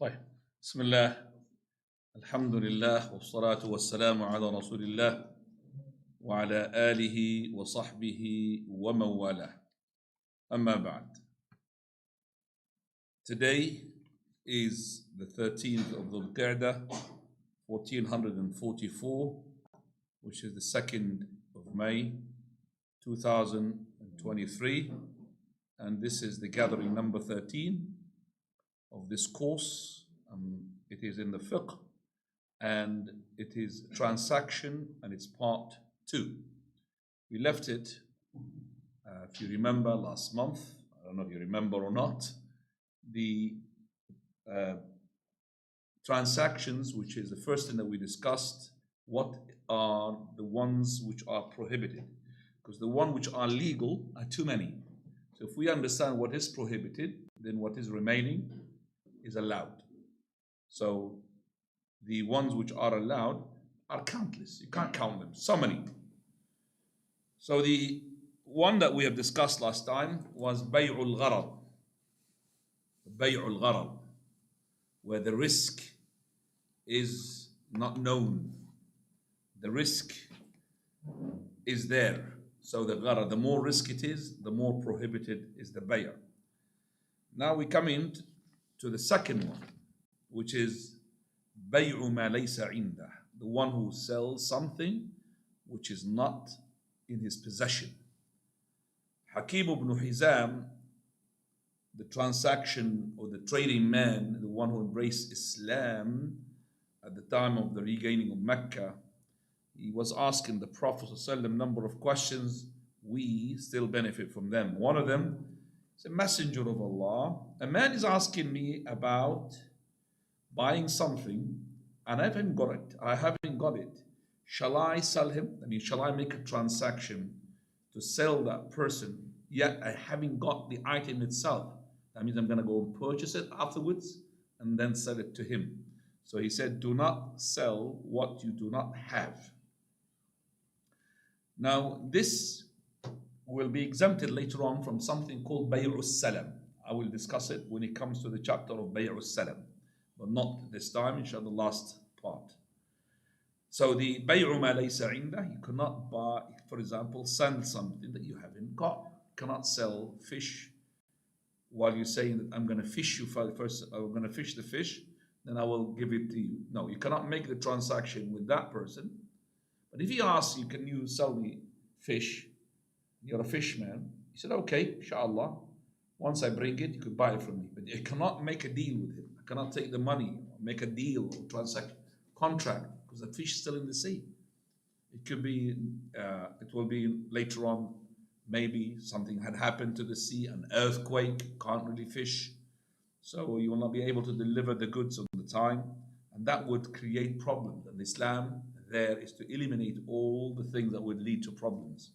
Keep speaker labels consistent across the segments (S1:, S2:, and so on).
S1: طيب بسم الله الحمد لله والصلاة والسلام على رسول الله وعلى آله وصحبه ومن والاه. أما بعد. Today is the 13th of Dhul Qa'dah 1444, which is the 2nd of May 2023, and this is the gathering number 13 of this course. It is in the Fiqh, and it is transaction, and it's part 2. We left it, if you remember, last month. I don't know if you remember or not. The transactions, which is the first thing that we discussed, what are the ones which are prohibited? Because the ones which are legal are too many. So if we understand what is prohibited, then what is remaining is allowed. So the ones which are allowed are countless. You can't count them. So many. So the one that we have discussed last time was Bay'ul Gharar. Bay'ul Gharar, where the risk is not known. The risk is there. So the gharar, the more risk it is, the more prohibited is the bay'. Now we come into the second one, which is bay'u ma laysa indah, the one who sells something which is not in his possession. Hakim ibn Hizam, the transaction or the trading man, the one who embraced Islam at the time of the regaining of Mecca, he was asking the Prophet ﷺ a number of questions. We still benefit from them. One of them is a messenger of Allah. A man is asking me about buying something and I haven't got it. Shall I sell him? Shall I make a transaction to sell that person, yet I haven't got the item itself? That means I'm going to go and purchase it afterwards and then sell it to him. So he said, do not sell what you do not have. Now, this will be exempted later on from something called Bay'u Salam. I will discuss it when it comes to the chapter of Bay'u Salam, but not this time, inshallah, the last part. So the Bay'u ma laysa indah, you cannot buy, for example, sell something that you haven't got. You cannot sell fish while you're saying that I'm going to fish you first, I'm going to fish the fish, then I will give it to you. No, you cannot make the transaction with that person. But if he asks you, can you sell me fish? You're a fishman. He said, okay, inshallah. Once I bring it, you could buy it from me. But you cannot make a deal with him. I cannot take the money, or make a deal or transaction, contract, because the fish is still in the sea. It could be, it will be later on, maybe something had happened to the sea, an earthquake, can't really fish. So you will not be able to deliver the goods on the time. And that would create problems. And Islam there is to eliminate all the things that would lead to problems.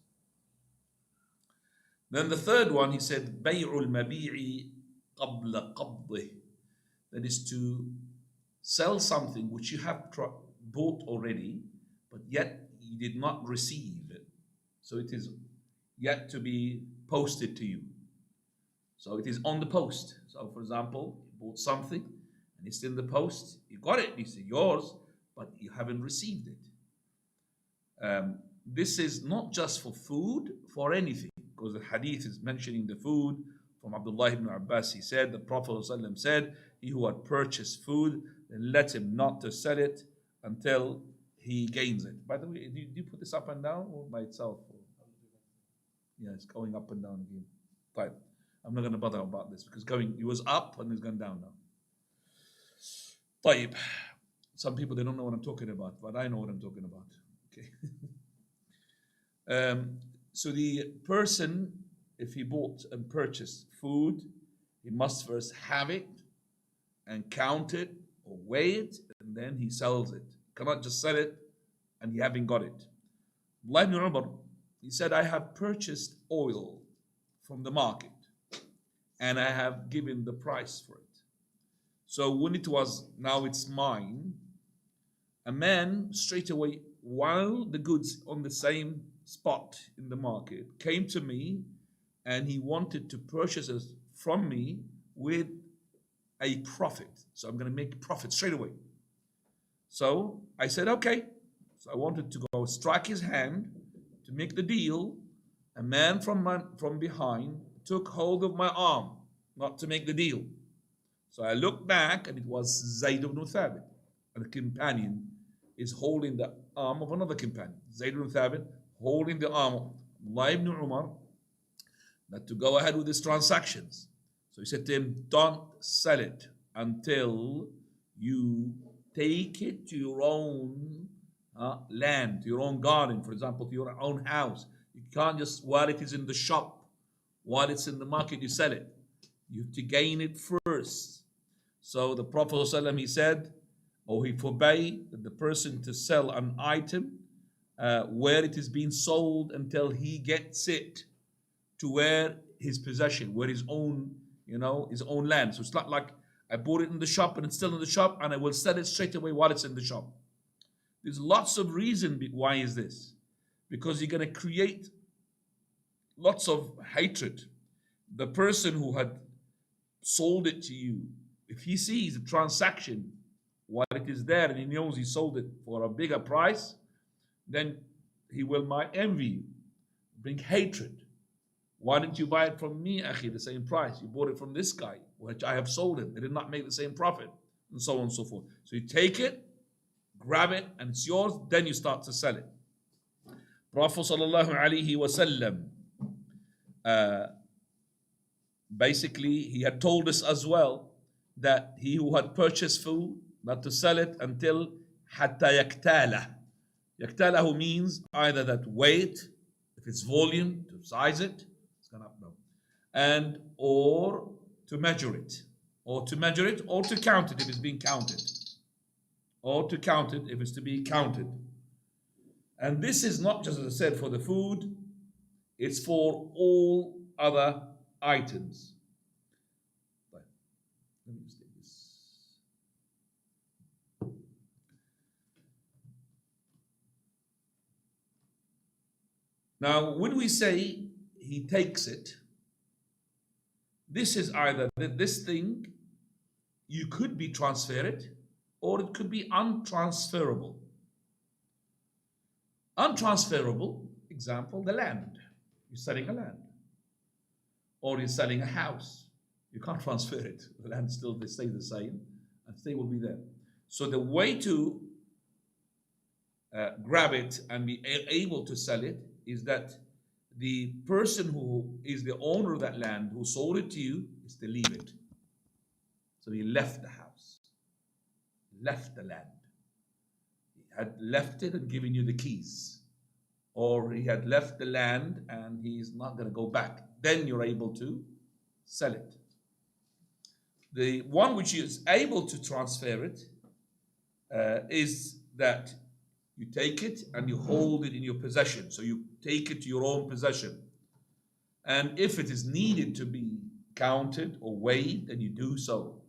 S1: Then the third one, he said, Bay'ul mabi'i qabla qabdih. That is to sell something which you have bought already, but yet you did not receive it. So it is yet to be posted to you. So it is on the post. So for example, you bought something and it's in the post. You got it, it's yours, but you haven't received it. This is not just for food, for anything, because the hadith is mentioning the food from Abdullah ibn Abbas. He said, the Prophet ﷺ said, he who had purchased food, then let him not to sell it until he gains it. By the way, do you put this up and down or by itself? Yeah, it's going up and down again. Fine. I'm not going to bother about this because it was up and it's gone down now. طيب. Some people, they don't know what I'm talking about, but I know what I'm talking about. Okay. So the person, if he bought and purchased food, he must first have it and count it or weigh it, and then he sells it. Cannot just sell it and he haven't got it. Abdullah ibn Umar, he said, I have purchased oil from the market and I have given the price for it. So when it was, now it's mine, a man straight away, while the goods on the same spot in the market, came to me and he wanted to purchase it from me with a profit. So I'm going to make profit straight away. So I said, okay. So I wanted to go strike his hand to make the deal. A man from behind took hold of my arm, not to make the deal. So I looked back, and it was Zayd ibn Thabit. And the companion is holding the arm of another companion. Zayd ibn Thabit holding the arm of Abdullah ibn Umar, that to go ahead with these transactions. So he said to him, don't sell it until you take it to your own land, to your own garden, for example, to your own house. You can't just, while it is in the shop, while it's in the market, you sell it. You have to gain it first. So the Prophet ﷺ, he said, or he forbade the person to sell an item where it is being sold until he gets it to where his possession, where his own, his own land. So it's not like I bought it in the shop and it's still in the shop and I will sell it straight away while it's in the shop. There's lots of reason why is this. Because you're going to create lots of hatred. The person who had sold it to you, if he sees a transaction while it is there and he knows he sold it for a bigger price, then he might envy you, bring hatred. Why didn't you buy it from me, akhi, the same price? You bought it from this guy, which I have sold it. They did not make the same profit, and so on and so forth. So you take it, grab it, and it's yours, then you start to sell it. Prophet sallallahu alaihi wasallam, basically, he had told us as well that he who had purchased food, not to sell it until hatta yaktalah. Yaktalahu means either that weight, if it's volume, to size it, it's gone up now, and or to measure it, or to count it if it's being counted, or to count it if it's to be counted. And this is not just, as I said, for the food, it's for all other items. Let me just take this. Now, when we say he takes it, this is either that this thing, you could be transferred, or it could be untransferable. Untransferable, example, the land. You're selling a land. Or you're selling a house. You can't transfer it. The land still stays the same, and stay will be there. So the way to grab it and be able to sell it is that the person who is the owner of that land, who sold it to you, is to leave it. So he left the house, left the land. He had left it and given you the keys. Or he had left the land and he's not going to go back. Then you're able to sell it. The one which is able to transfer it is that you take it and you hold it in your possession. So you take it to your own possession. And if it is needed to be counted or weighed, then you do so.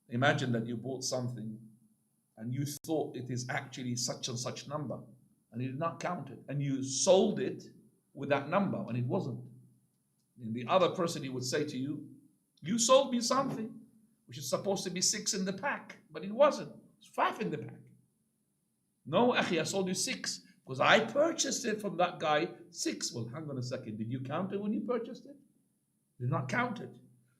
S1: Imagine that you bought something and you thought it is actually such and such number, and you did not count it, and you sold it with that number, and it wasn't. And the other person, he would say to you, you sold me something which is supposed to be 6 in the pack, but it wasn't. It's 5 in the pack. No, akhi, I sold you 6 because I purchased it from that guy 6. Well, hang on a second. Did you count it when you purchased it? You did not count it.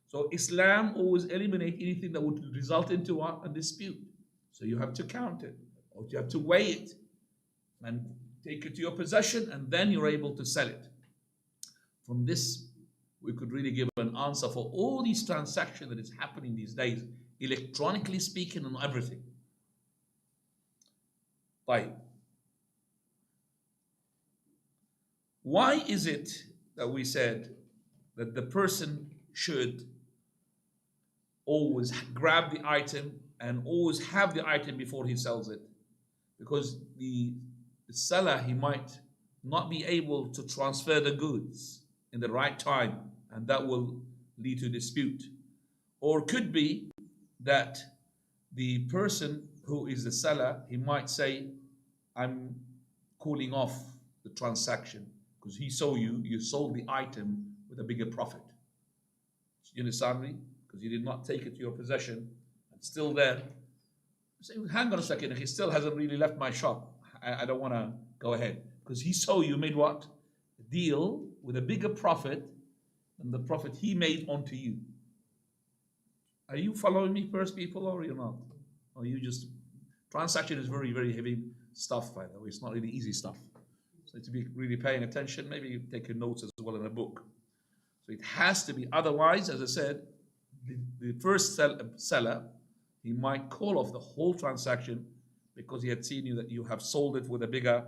S1: So Islam always eliminates anything that would result into a dispute. So you have to count it, or you have to weigh it and take it to your possession, and then you're able to sell it. From this, we could really give an answer for all these transactions that is happening these days, electronically speaking, and everything. Right. Why is it that we said that the person should always grab the item and always have the item before he sells it? Because the seller, he might not be able to transfer the goods in the right time, and that will lead to dispute. Or it could be that the person who is the seller, he might say, I'm calling off the transaction because he saw you sold the item with a bigger profit. You understand me? because you did not take it to your possession, it's still there. You say, hang on a second, he still hasn't really left my shop. I don't want to go ahead. Because he saw you made what? A deal with a bigger profit than the profit he made onto you. Are you following me first, people, or you're not? Or you just... Transaction is very, very heavy stuff, by the way. It's not really easy stuff. So to be really paying attention, maybe you take your notes as well in a book. So it has to be. Otherwise, as I said, the first seller, he might call off the whole transaction because he had seen you that you have sold it with a bigger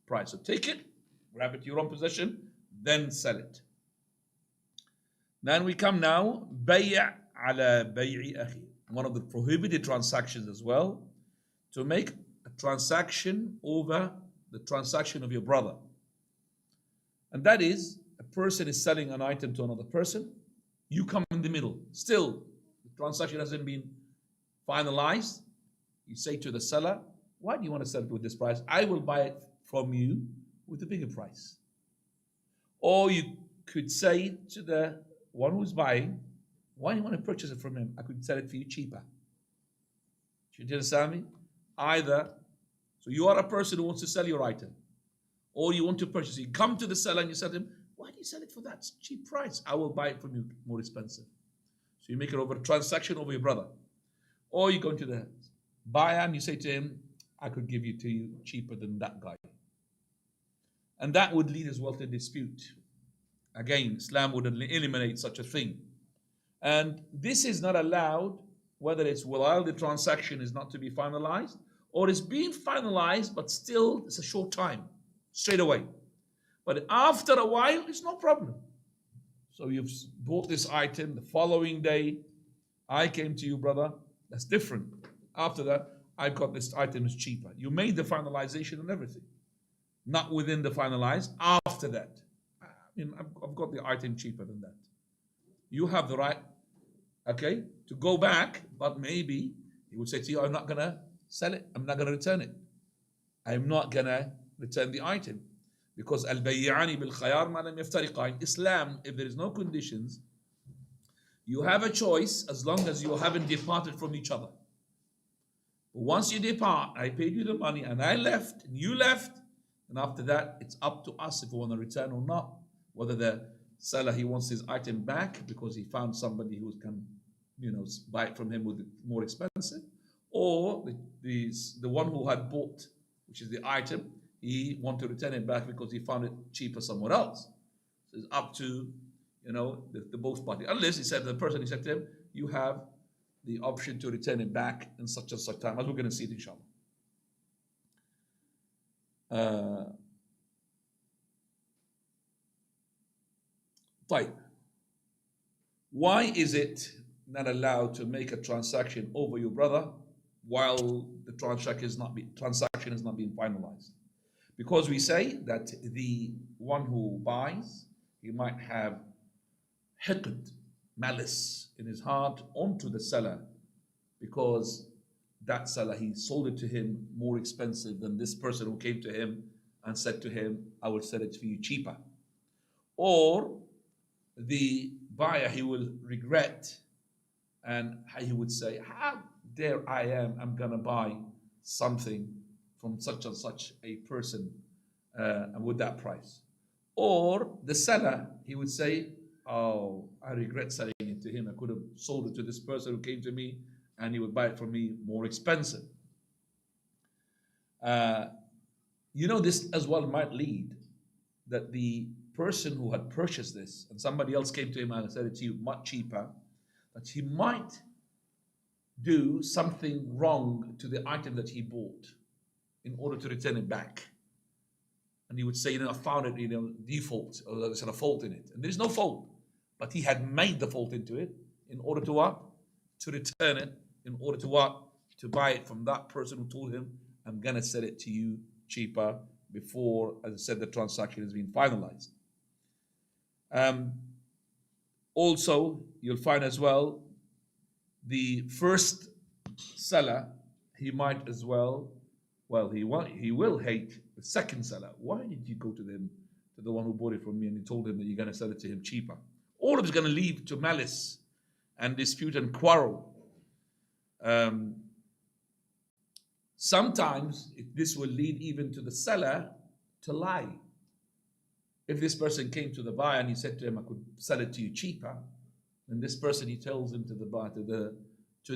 S1: price. So take it, grab it to your own possession, then sell it. Then we come now, bay' ala bay'i akhi. One of the prohibited transactions as well, to make a transaction over the transaction of your brother. And that is, a person is selling an item to another person, you come in the middle. Still, the transaction hasn't been finalized. You say to the seller, why do you want to sell it with this price? I will buy it from you with a bigger price. Or you could say to the one who's buying, why do you want to purchase it from him? I could sell it for you cheaper. Do you understand me? Either, so you are a person who wants to sell your item, or you want to purchase it. You come to the seller and you say to him, why do you sell it for that cheap price? I will buy it from you more expensive. So you make it over a transaction over your brother. Or you go to the buyer and you say to him, I could give it to you cheaper than that guy. And that would lead as well to dispute. Again, Islam would eliminate such a thing. And this is not allowed, whether it's while the transaction is not to be finalized, or it's being finalized, but still it's a short time, straight away. But after a while, it's no problem. So you've bought this item, the following day, I came to you, brother, that's different. After that, I got this item is cheaper. You made the finalization and everything. Not within the finalized, after that. I mean, I've got the item cheaper than that. You have the right, okay, to go back, but maybe he would say to you, I'm not going to sell it. I'm not going to return it. I'm not going to return the item. Because al-bayyani bil-khayar ma lam yaftariqa. In Islam, if there is no conditions, you have a choice as long as you haven't departed from each other. But once you depart, I paid you the money and I left, and you left, and after that, it's up to us if we want to return or not. Whether the seller, he wants his item back because he found somebody who can, buy it from him with more expensive, or the one who had bought, which is the item, he want to return it back because he found it cheaper somewhere else. So it's up to, the both parties. Unless he said to the person, he said to him, you have the option to return it back in such and such time, as we're going to see it inshallah. Why is it not allowed to make a transaction over your brother while the transaction is not being finalized? Because we say that the one who buys, he might have hiqd, malice in his heart onto the seller, because that seller, he sold it to him more expensive than this person who came to him and said to him, I will sell it for you cheaper. Or the buyer, he will regret, and he would say, how dare I'm going to buy something from such and such a person and with that price. Or the seller, he would say, oh, I regret selling it to him. I could have sold it to this person who came to me and he would buy it from me more expensive. This as well might lead that the person who had purchased this and somebody else came to him and said it to you much cheaper, that he might do something wrong to the item that he bought in order to return it back. And he would say, I found it, default, or there's a fault in it. And there's no fault. But he had made the fault into it in order to what? To return it, in order to what? To buy it from that person who told him, I'm going to sell it to you cheaper before, as I said, the transaction has been finalized. Also, you'll find as well, the first seller, he might as well, he will hate the second seller. Why did you go to the one who bought it from me and he told him that you're going to sell it to him cheaper? All of it's going to lead to malice and dispute and quarrel. Um, Sometimes this will lead even to the seller to lie. If this person came to the buyer and he said to him, I could sell it to you cheaper, then this person, he tells him to the buyer, to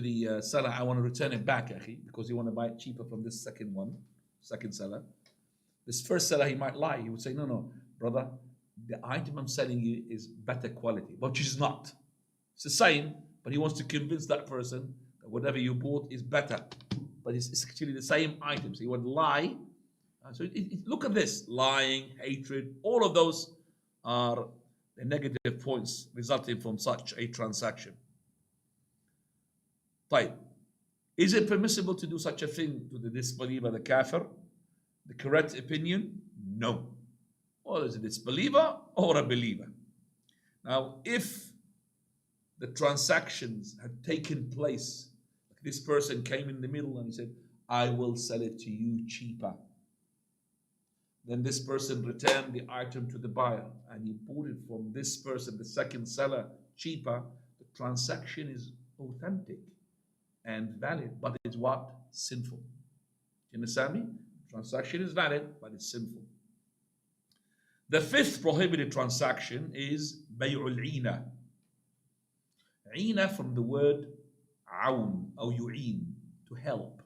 S1: the seller, I want to return it back, akhi, because you want to buy it cheaper from this second seller. This first seller, he might lie. He would say, no, brother, the item I'm selling you is better quality, but which is not. It's the same, but he wants to convince that person that whatever you bought is better. But it's actually the same items. He would lie. So look at this: lying, hatred, all of those are the negative points resulting from such a transaction. طيب. Is it permissible to do such a thing to the disbeliever, the kafir? The correct opinion, no. Or is it a disbeliever or a believer? Now, if the transactions had taken place, like this person came in the middle and he said, I will sell it to you cheaper. Then this person returned the item to the buyer and he bought it from this person, the second seller, cheaper. The transaction is authentic and valid, but it's what? Sinful. You understand me? Transaction is valid, but it's sinful. The fifth prohibited transaction is bay'ul ina. Ina from the word aun or yu'in, to help.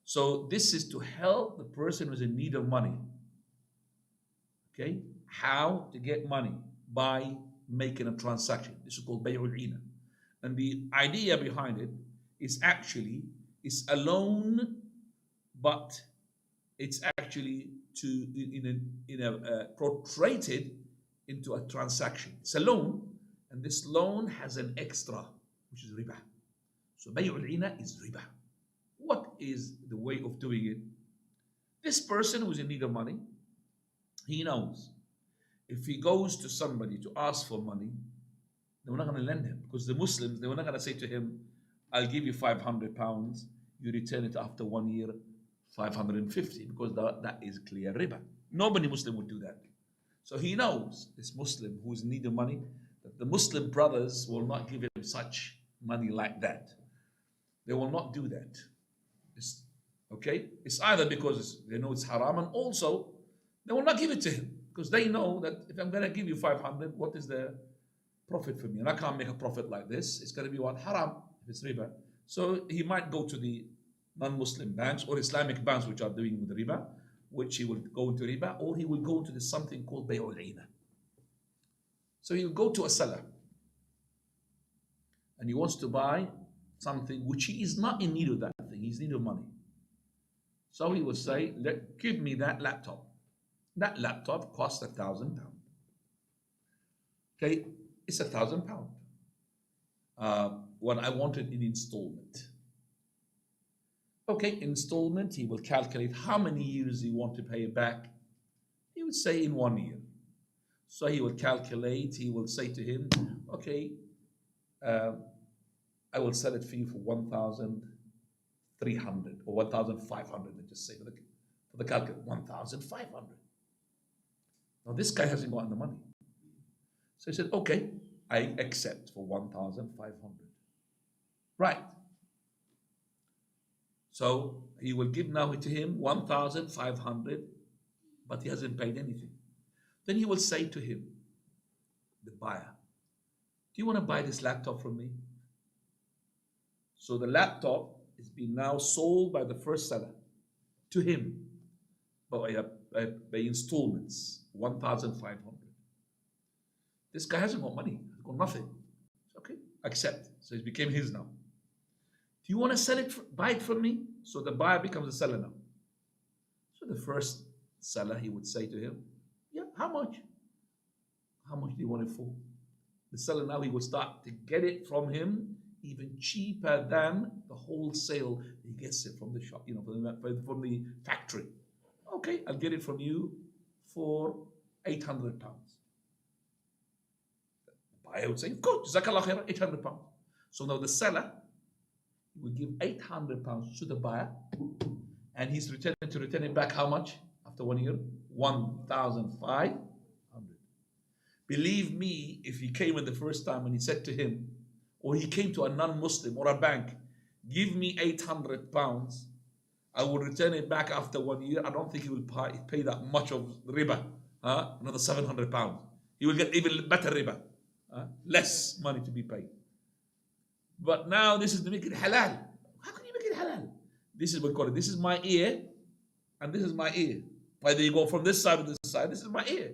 S1: So this is to help the person who's in need of money. Okay? How to get money? By making a transaction. This is called bay'ul ina. And the idea behind it is actually, it's a loan, but it's actually portrayed into a transaction. It's a loan, and this loan has an extra, which is riba. So bay'ul ina is riba. What is the way of doing it? This person who's in need of money, he knows if he goes to somebody to ask for money, they were not going to lend him, because the Muslims, they were not going to say to him, I'll give you £500, you return it after 1 year, 550, because that is clear riba. Nobody Muslim would do that. So he knows, this Muslim who is in need of money, that the Muslim brothers will not give him such money like that. They will not do that. It's either because they know it's haram, and also they will not give it to him, because they know that if I'm going to give you 500, what is the profit for me? And I can't make a profit like this. It's going to be what? Haram, if it's riba. So he might go to the non-Muslim banks or Islamic banks which are doing with riba, which he will go into riba, or he will go into something called bay'ul ina. So he'll go to a seller and he wants to buy something which he is not in need of that thing, he's in need of money. So he will say, give me that laptop. That laptop costs £1,000. Okay, it's £1,000. What I wanted in installment. Okay, installment, he will calculate how many years he want to pay it back. He would say in 1 year. So he will calculate, he will say to him, okay, I will sell it for you for 1,300 or 1,500, let's just say, for the calculator, 1,500. Now this guy hasn't gotten the money. So he said, okay, I accept for 1,500. Right. So he will give now to him 1,500, but he hasn't paid anything. Then he will say to him, the buyer, do you want to buy this laptop from me? So the laptop is being now sold by the first seller to him by installments, 1,500. This guy hasn't got money, he's got nothing. Okay, accept. So it became his now. Do you want to sell it, buy it from me? So the buyer becomes a seller now. So the first seller, he would say to him, yeah, how much? How much do you want it for? The seller now, he would start to get it from him even cheaper than the wholesale. He gets it from the shop, from the factory. Okay, I'll get it from you for £800. The buyer would say, good, Jazakallah khair, £800. So now the seller will give £800 to the buyer, and he's returning it back how much after 1 year? 1,500. Believe me, if he came in the first time and he said to him, or he came to a non-Muslim or a bank, give me £800, I will return it back after 1 year. I don't think he will pay that much of riba, another £700. He will get even better riba, less money to be paid. But now this is to make it halal. How can you make it halal? This is what we call it. This is my ear, and this is my ear. Whether you go from this side to this side, this is my ear.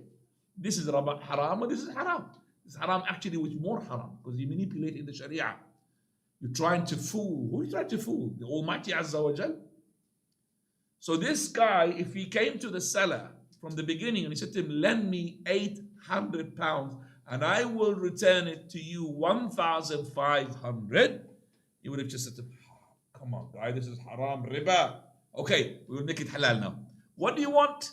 S1: This is haram, and this is haram. This haram actually was more haram because you manipulate in the Sharia. You're trying to fool. Who are you trying to fool? The Almighty Azza wa Jal. So this guy, if he came to the seller from the beginning and he said to him, lend me £800 and I will return it to you 1,500, he would have just said to him, come on, guy, this is haram, riba. Okay, we will make it halal now. What do you want?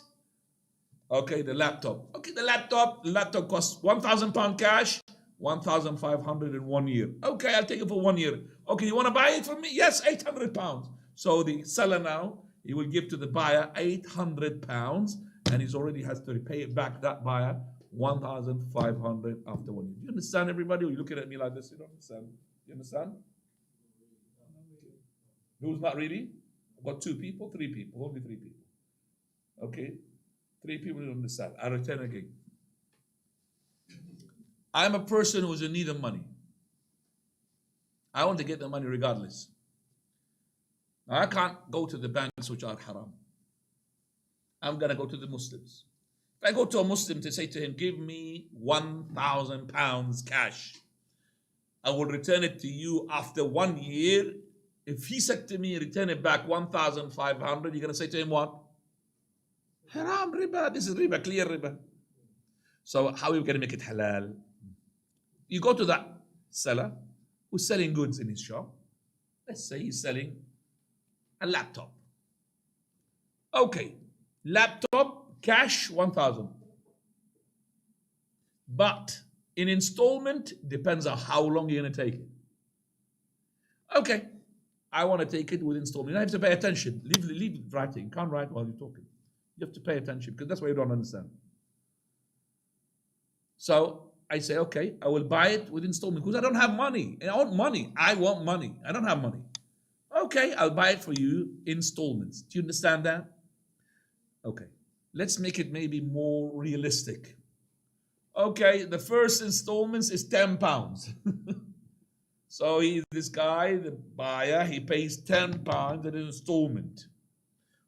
S1: Okay, the laptop. Okay, the laptop costs £1,000 cash, 1,500 in 1 year. Okay, I'll take it for 1 year. Okay, you want to buy it from me? Yes, £800. So the seller now, he will give to the buyer £800 and he's already has to repay it back, that buyer, 1,500 after 1 year. Do you understand, everybody? Or are you looking at me like this? You don't understand? You understand? Who's not really? I've got 2 people, 3 people, only 3 people. Okay? 3 people don't understand. I return again. I'm a person who's in need of money. I want to get the money regardless. Now, I can't go to the banks which are haram. I'm going to go to the Muslims. If I go to a Muslim to say to him, give me £1,000 cash, I will return it to you after 1 year. If he said to me, return it back 1,500, you're going to say to him what? Haram, riba. This is riba, clear riba. So how are we going to make it halal? You go to that seller who's selling goods in his shop. Let's say he's selling a laptop. Okay, laptop, cash, 1,000. But in installment, depends on how long you're going to take it. Okay, I want to take it with installment. I have to pay attention. Leave writing. You can't write while you're talking. You have to pay attention because that's what you don't understand. So I say, okay, I will buy it with installment because I don't have money. I want money. I want money. I don't have money. Okay, I'll buy it for you installments. Do you understand that? Okay, let's make it maybe more realistic. Okay, the first installments is £10. So this guy, the buyer, he pays £10 in installment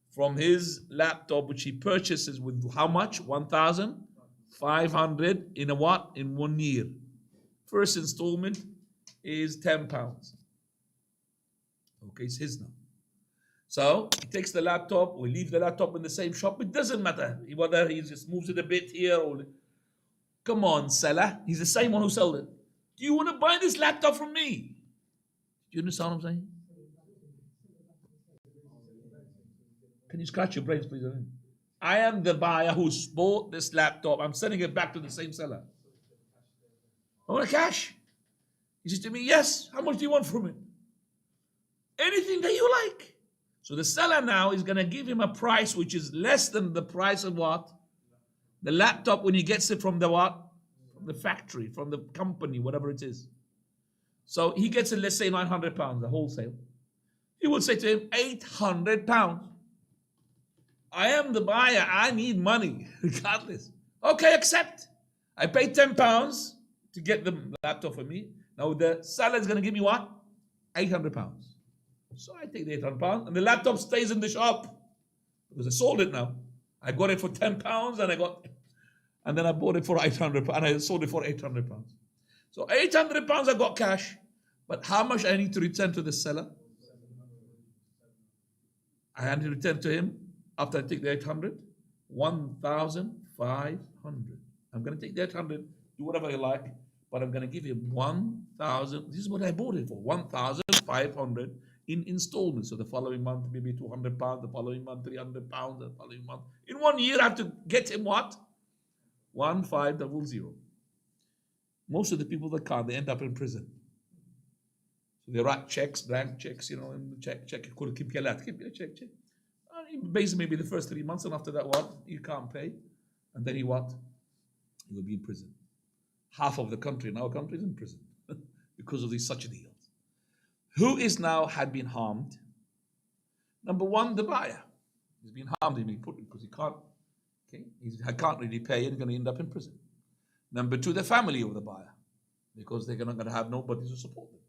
S1: from his laptop, which he purchases with how much? 1,500 in a what? In 1 year. First installment is £10. Okay, it's his now. So he takes the laptop, we leave the laptop in the same shop. It doesn't matter whether he just moves it a bit here or... Come on, seller. He's the same one who sold it. Do you want to buy this laptop from me? Do you understand what I'm saying? Can you scratch your brains, please? I am the buyer who bought this laptop. I'm sending it back to the same seller. I want cash. He says to me, yes. How much do you want from it? Anything that you like. So the seller now is going to give him a price which is less than the price of what? The laptop when he gets it from the what? From the factory, from the company, whatever it is. So he gets it, let's say £900, the wholesale. He will say to him, £800. I am the buyer. I need money, regardless. Okay, accept. I paid £10 to get the laptop for me. Now the seller is going to give me what? £800. So I take the £800 and the laptop stays in the shop because I sold it now. I got it for £10 and then I bought it for £800 and I sold it for £800. So £800 I got cash, but how much I need to return to the seller? I had to return to him after I take the 800, 1,500. I'm going to take the 800, do whatever you like, but I'm going to give him 1,000. This is what I bought it for, 1,500 in installments. So the following month, maybe £200, the following month, £300, the following month. In 1 year, I have to get him what? 1,500. Most of the people that can't, they end up in prison. So they write checks, blank checks, and check, keep your check. Basically, maybe the first 3 months, and after that, what? You can't pay. And then he what? He will be in prison. Half of the country in our country is in prison. because of these such deals. Who is now had been harmed? Number one, the buyer. He's been harmed, he's been put because he can't, okay, he can't really pay and going to end up in prison. Number two, the family of the buyer, because they're not going to have nobody to support them.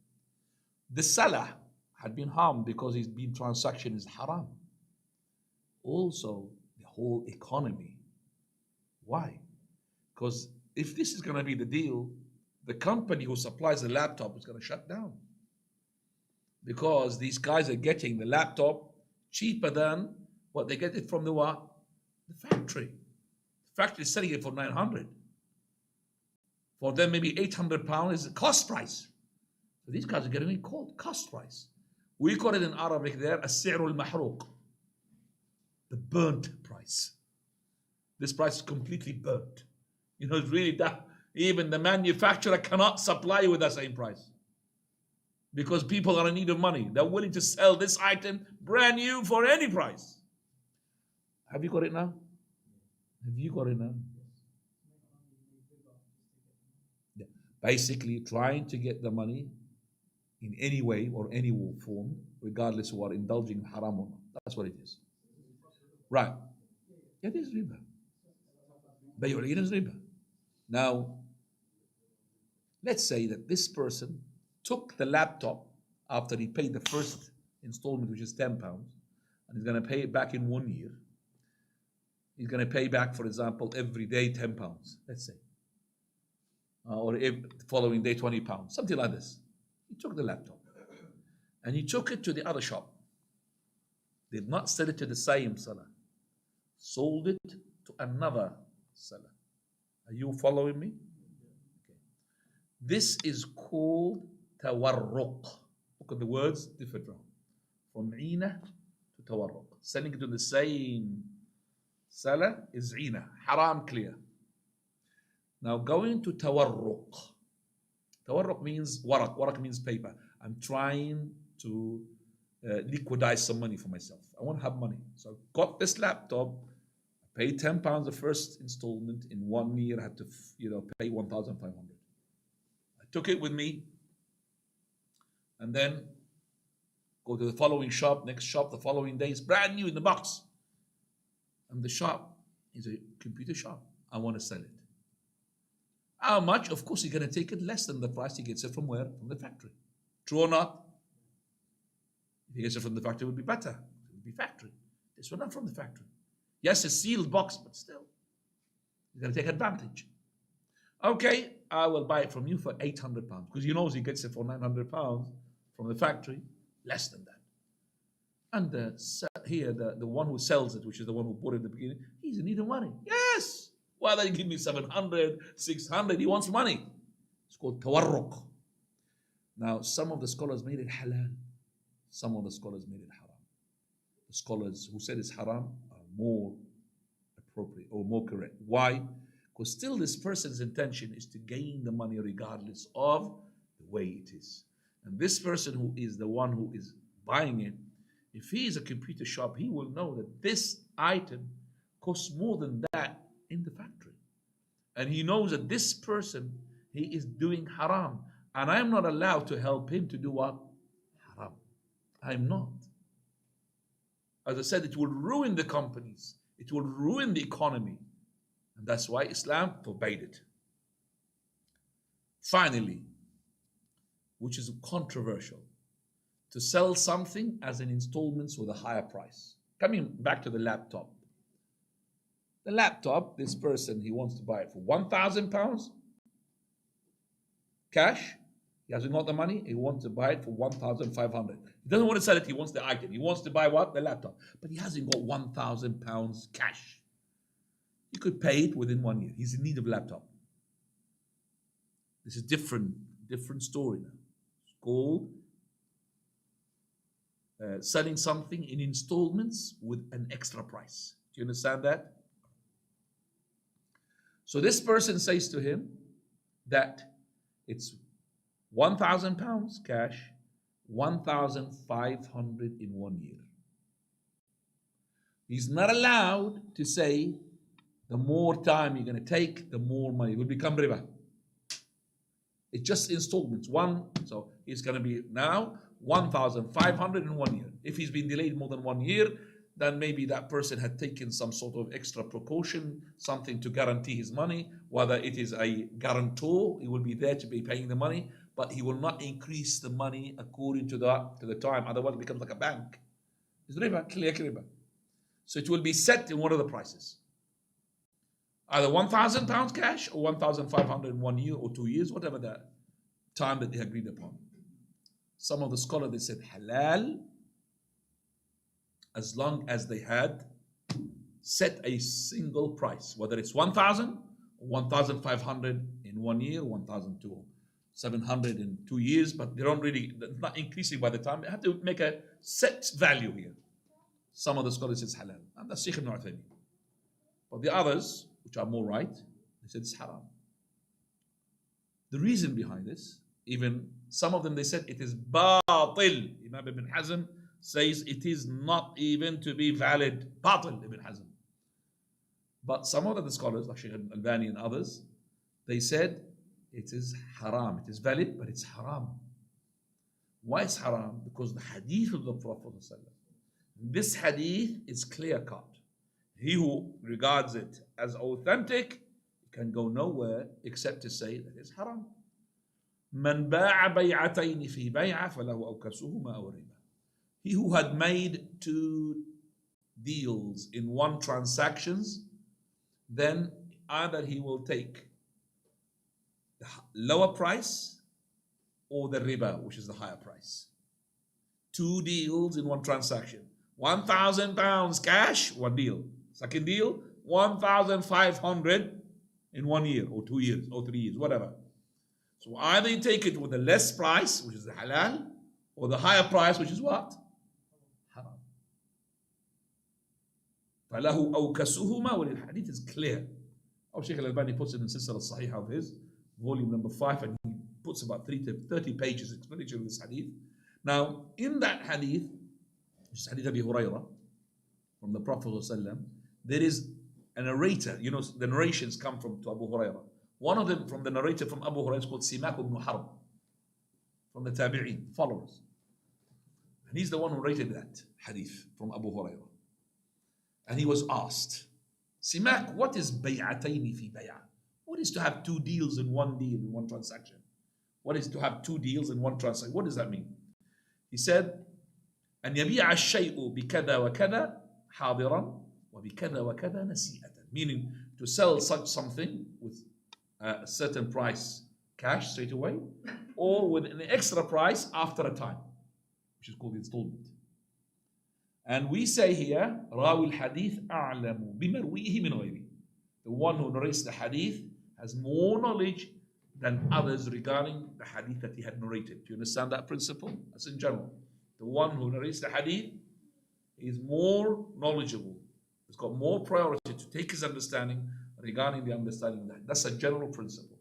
S1: The seller had been harmed because his been transaction is haram. Also, the whole economy. Why? Because if this is going to be the deal, the company who supplies the laptop is going to shut down. Because these guys are getting the laptop cheaper than what they get it from the what? The factory. The factory is selling it for 900. For them, maybe £800 is the cost price. So these guys are getting it called cost price. We call it in Arabic there, as-si'r al-mahruq, the burnt price. This price is completely burnt. You know, it's really that even the manufacturer cannot supply you with that same price. Because people are in need of money. They're willing to sell this item brand new for any price. Have you got it now? Have you got it now? Yeah. Basically, trying to get the money in any way or any form, regardless of what, indulging in haram or not. That's what it is. Right. Yeah, it is riba. Bay'ul is riba. Now, let's say that this person took the laptop after he paid the first installment, which is £10, and he's going to pay it back in 1 year. He's going to pay back, for example, every day £10, let's say. Or the following day £20, something like this. He took the laptop and he took it to the other shop. Did not sell it to the same seller. Sold it to another seller. Are you following me? Okay. This is called tawarruq. Look at the words, different from ina to tawarruq. Selling it to the same seller is ina. Haram, clear. Now going to tawarruq. Tawarruq means waraq. Waraq means paper. I'm trying to liquidize some money for myself. I want to have money. So I got this laptop, I paid £10 the first installment. In 1 year, I had to pay 1,500. I took it with me and then go to the following shop, next shop, the following day. It's brand new in the box. And the shop is a computer shop. I want to sell it. How much? Of course, he's going to take it less than the price he gets it from where? From the factory. True or not? If he gets it from the factory, it would be better. It would be factory. This one not from the factory. Yes, a sealed box, but still. He's going to take advantage. Okay, I will buy it from you for £800 because he knows he gets it for £900 from the factory, less than that. And the one who sells it, which is the one who bought it at the beginning, he's in need of money. Yes! Why don't you give me 700, 600? He wants money. It's called tawarruq. Now, some of the scholars made it halal. Some of the scholars made it haram. The scholars who said it's haram are more appropriate or more correct. Why? Because still this person's intention is to gain the money regardless of the way it is. And this person who is the one who is buying it, if he is a computer shop, he will know that this item costs more than that in the factory. And he knows that this person, he is doing haram. And I'm not allowed to help him to do what? Haram. I'm not. As I said, it will ruin the companies. It will ruin the economy. And that's why Islam forbade it. Finally, which is controversial, to sell something as in installments with a higher price. Coming back to the laptop. The laptop, this person, he wants to buy it for £1,000 cash. He hasn't got the money. He wants to buy it for 1,500. He doesn't want to sell it. He wants the item. He wants to buy what? The laptop. But he hasn't got £1,000 cash. He could pay it within 1 year. He's in need of a laptop. This is different story now. It's called selling something in installments with an extra price. Do you understand that? So this person says to him that it's £1,000 cash, 1,500 in 1 year. He's not allowed to say the more time you're going to take, the more money. It will become riba. It's just installments. So it's going to be now 1,500 in 1 year. If he's been delayed more than 1 year, then maybe that person had taken some sort of extra precaution, something to guarantee his money, whether it is a guarantor, he will be there to be paying the money, but he will not increase the money according to the time. Otherwise, it becomes like a bank. It's riba, clear riba. So it will be set in one of the prices. Either £1,000 cash or 1,500 in 1 year or 2 years, whatever the time that they agreed upon. Some of the scholars, they said halal, as long as they had set a single price, whether it's 1,000 or 1,500 in 1 year, 1,700 in 2 years, but they don't really, it's not increasing by the time. They have to make a set value here. Some of the scholars said it's halal, and that's Shaykh ibn Uthaymeen. But the others, which are more right, they said it's haram. The reason behind this, even some of them, they said it is batil. Imam Ibn Hazm says it is not even to be valid. Batil, Ibn Hazm. But some of the scholars, like Shaykh al-Albani and others, they said it is haram. It is valid, but it's haram. Why is haram? Because the hadith of the Prophet, this hadith is clear cut. He who regards it as authentic can go nowhere except to say that it's haram. من باع بيعتين في بيعة فله أوكسهما أو الربا. He who had made 2 deals in one transactions, then either he will take the lower price or the riba, which is the higher price. 2 deals in one transaction. £1,000 cash, 1 deal. Second deal, 1,500 in 1 year or 2 years or 3 years, whatever. So either you take it with the less price, which is the halal, or the higher price, which is what? Haram. فَلَهُ أَوْكَسُهُمَا. Well, the hadith is clear. Shaykh al-Albani puts it in Silsila al-Sahihah of his, volume number 5, and he puts about 30 pages explanation of this hadith. Now, in that hadith, which is hadith Abi Hurairah, from the Prophet ﷺ, there is a narrator. You know, the narrations come from to Abu Hurairah. One of them from the narrator from Abu Hurairah is called Simak ibn Harb, from the Tabi'een, followers. And he's the one who narrated that hadith from Abu Hurairah. And he was asked, Simak, what is bay'atayni fi bay'ah? What is to have 2 deals in one deal, in one transaction? What is to have 2 deals in one transaction? What does that mean? He said, أن يبيع الشيء بكذا وكذا حاضرا وبكذا وكذا نسيئة. Meaning to sell such something with a certain price cash straight away, or with an extra price after a time, which is called installment. And we say here, راوي الحديث أعلم بمرويه من غيره. The one who narrates the hadith has more knowledge than others regarding the hadith that he had narrated. Do you understand that principle? That's in general. The one who narrates the hadith is more knowledgeable. He's got more priority to take his understanding regarding the understanding of that. That's a general principle.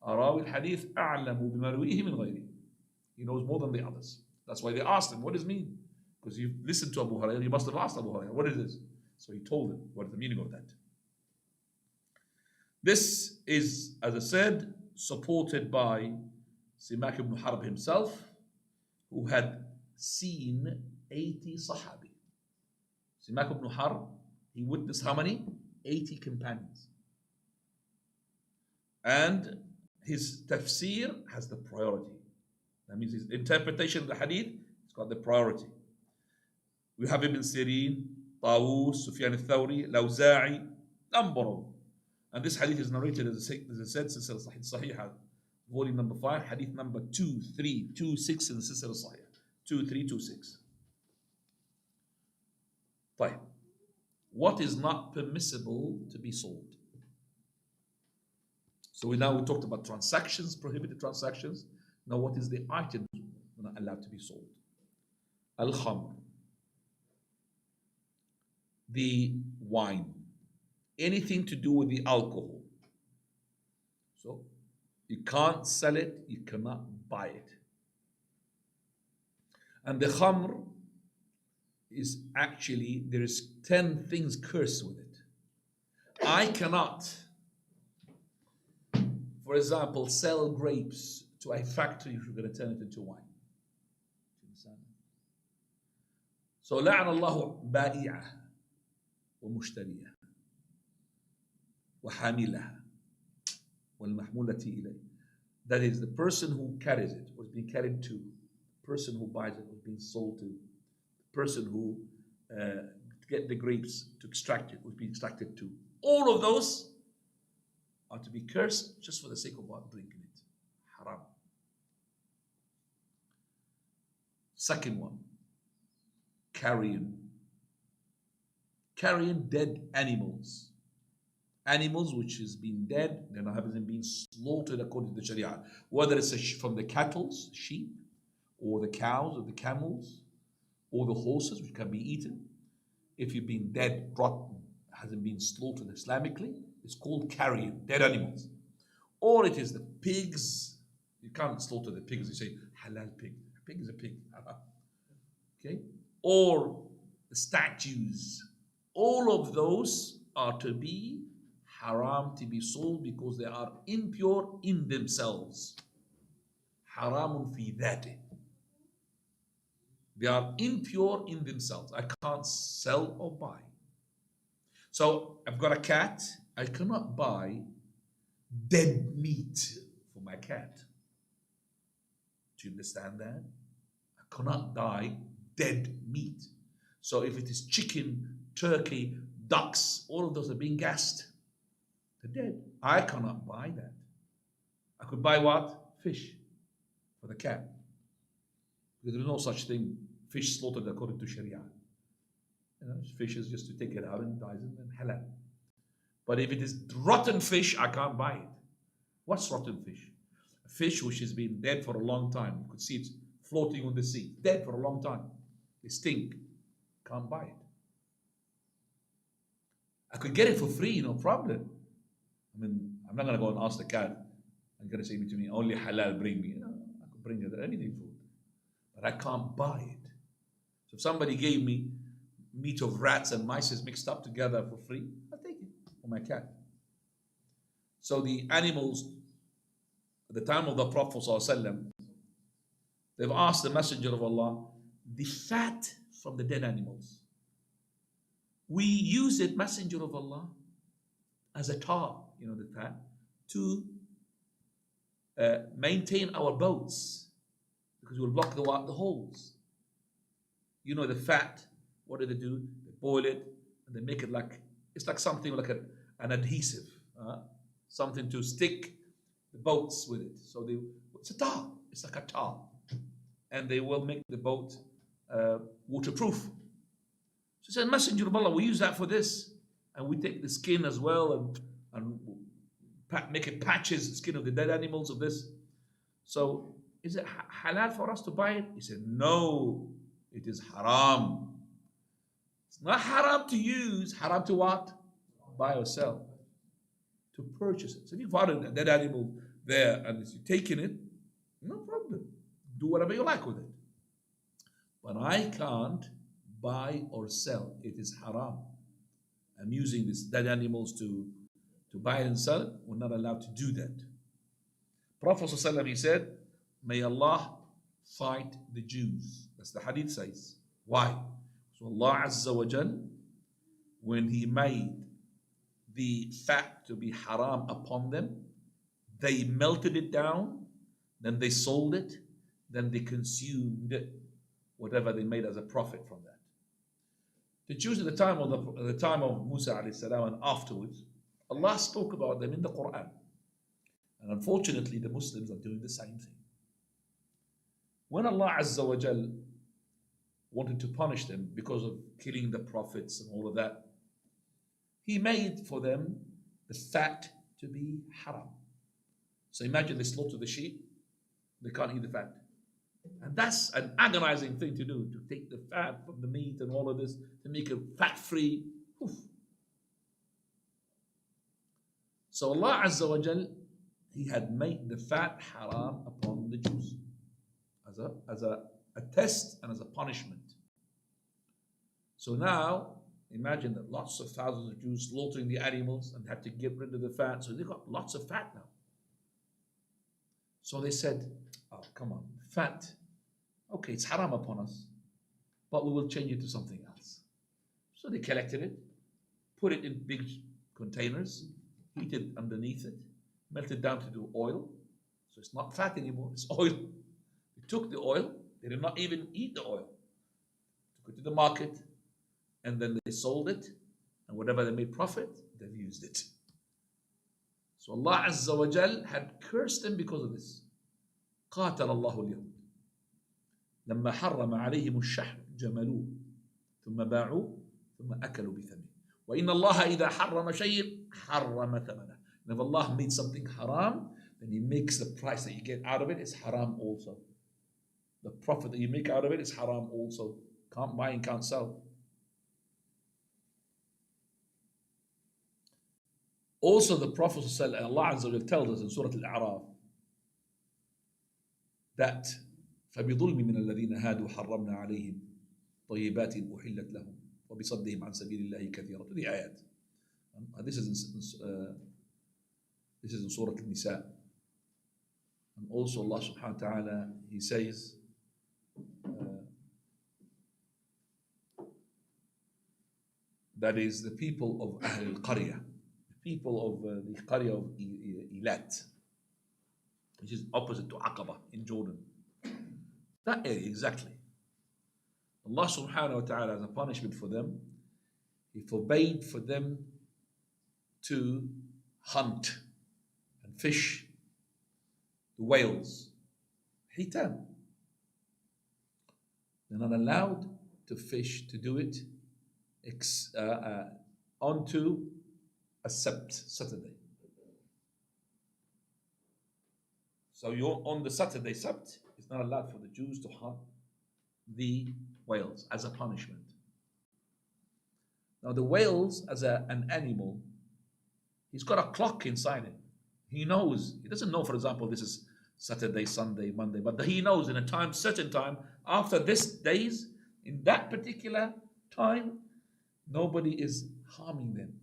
S1: راوي الحديث أعلم بمرويه من غيره. He knows more than the others. That's why they asked him, what does it mean? Because you listened to Abu Hurairah, you must have asked Abu Hurairah, what is this? So he told him, what is the meaning of that? This is, as I said, supported by Simak ibn Harb himself, who had seen 80 Sahabi. Simak ibn Harb, he witnessed how many? 80 companions. And his tafsir has the priority. That means his interpretation of the hadith has got the priority. We have Ibn Sirin, Tawus, Sufyan al-Thawri, Lawza'i, number of them. And this hadith is narrated, as I said, Sahih, volume number 5, hadith number 2326 in the Silsila Sahih. 2326. Fine. What is not permissible to be sold? So we talked about transactions, prohibited transactions. Now what is the item not allowed to be sold? Al-Khamr. The wine. Anything to do with the alcohol. So you can't sell it, you cannot buy it. And the khamr is actually, there is 10 things cursed with it. I cannot, for example, sell grapes to a factory who's going to turn it into wine. Do you understand? So لعن الله بائعه ومشتريها وحاملها والمحمولة إليه. That is, the person who carries it was being carried to, the person who buys it was being sold to, the person who get the grapes to extract it was being extracted to. All of those are to be cursed just for the sake of what? Drinking it. Haram. Second one, carrying dead animals. Animals which has been dead, they haven't been slaughtered according to the Sharia. Whether it's from the cattle, sheep, or the cows, or the camels, or the horses which can be eaten. If you've been dead, rotten, hasn't been slaughtered Islamically, it's called carrion, dead animals. Or it is the pigs. You can't slaughter the pigs. You say halal pig. A pig is a pig. Okay. Or the statues. All of those are to be haram to be sold because they are impure in themselves. Haramun fi dhati. They are impure in themselves. I can't sell or buy. So I've got a cat. I cannot buy dead meat for my cat. Do you understand that? I cannot buy dead meat. So if it is chicken, turkey, ducks, all of those are being gassed. They're dead. I cannot buy that. I could buy what? Fish for the cat. Because there is no such thing, fish slaughtered according to Sharia. You know, fish is just to take it out and dies and halal. But if it is rotten fish, I can't buy it. What's rotten fish? A fish which has been dead for a long time. You could see it floating on the sea. Dead for a long time. They stink. Can't buy it. I could get it for free, no problem. I mean, I'm not going to go and ask the cat. I'm going to say to me, only halal bring me. You know, I could bring it anything food. But I can't buy it. So if somebody gave me meat of rats and mice mixed up together for free, I'll take it for my cat. So the animals, at the time of the Prophet ﷺ, they've asked the Messenger of Allah, the fat from the dead animals. We use it, Messenger of Allah, as a tar, you know, the fat, to maintain our boats, because we'll block the holes. You know, the fat, what do? They boil it, and they make it like, it's like something like an adhesive, something to stick the boats with it. So it's a tar, it's like a tar. And they will make the boat waterproof. So he said, Messenger of Allah, we use that for this. And we take the skin as well and make it patches, the skin of the dead animals of this. So is it halal for us to buy it? He said, no, it is haram. It's not haram to use, haram to what? Buy or sell. To purchase it. So if you found a dead animal there and you're taking it, no problem. Do whatever you like with it. But I can't buy or sell. It is haram. I'm using these dead animals to buy and sell it. We're not allowed to do that. Prophet ﷺ, he said, may Allah fight the Jews. That's the hadith says. Why? So Allah Azza wa Jal, when He made the fat to be haram upon them, they melted it down, then they sold it, then they consumed whatever they made as a profit from that. The Jews at the time of Musa alayhi salam and afterwards, Allah spoke about them in the Quran. And unfortunately, the Muslims are doing the same thing. When Allah Azza wa Jal wanted to punish them because of killing the prophets and all of that, He made for them the fat to be haram. So imagine they slaughter the sheep, they can't eat the fat. And that's an agonizing thing to do, to take the fat from the meat and all of this, to make it fat-free. Oof. So Allah Azza wa Jal, He had made the fat haram upon the Jews as a test and as a punishment. So now, imagine that lots of thousands of Jews slaughtering the animals and had to get rid of the fat. So they've got lots of fat now. So they said, oh, come on, fat. Okay, it's haram upon us, but we will change it to something else. So they collected it, put it in big containers, heated underneath it, melted down to do oil. So it's not fat anymore, it's oil. They took the oil, they did not even eat the oil. Took it to the market, and then they sold it, and whatever they made profit, they've used it. So Allah Azza wa Jal had cursed them because of this. قاتل الله اليهود لما حرم عليهم الشحم جملوه ثم باعوه ثم أكلوا بثمنه وإن الله إذا حرم شيء حرم ثمنه. And if Allah made something haram, then He makes the price that you get out of it is haram also. The profit that you make out of it is haram also. Can't buy and can't sell. Also, the Prophet Allah Azza wa Jal tells us in Surah Al-A'raf that فبظلم من الذين هادوا حرمنا عليهم طيبات أحلت لهم وبصدهم عن سبيل الله كثيرا. To the ayat. This is in Surah Al-Nisa. And also Allah subhanahu wa ta'ala, He says that is the people of Ahl al-Qaryah, the people of the Qaryah of Ilat, which is opposite to Aqaba in Jordan. That area, exactly. Allah subhanahu wa ta'ala, as a punishment for them, He forbade for them to hunt and fish the whales. Hitan. They're not allowed to fish, to do it onto a Sabt, Saturday. So you're on the Saturday Sabt, it's not allowed for the Jews to hunt the whales as a punishment. Now the whales as an animal, he's got a clock inside him. He knows, he doesn't know, for example, this is Saturday, Sunday, Monday, but he knows in a time, certain time, after this days, in that particular time, nobody is harming them.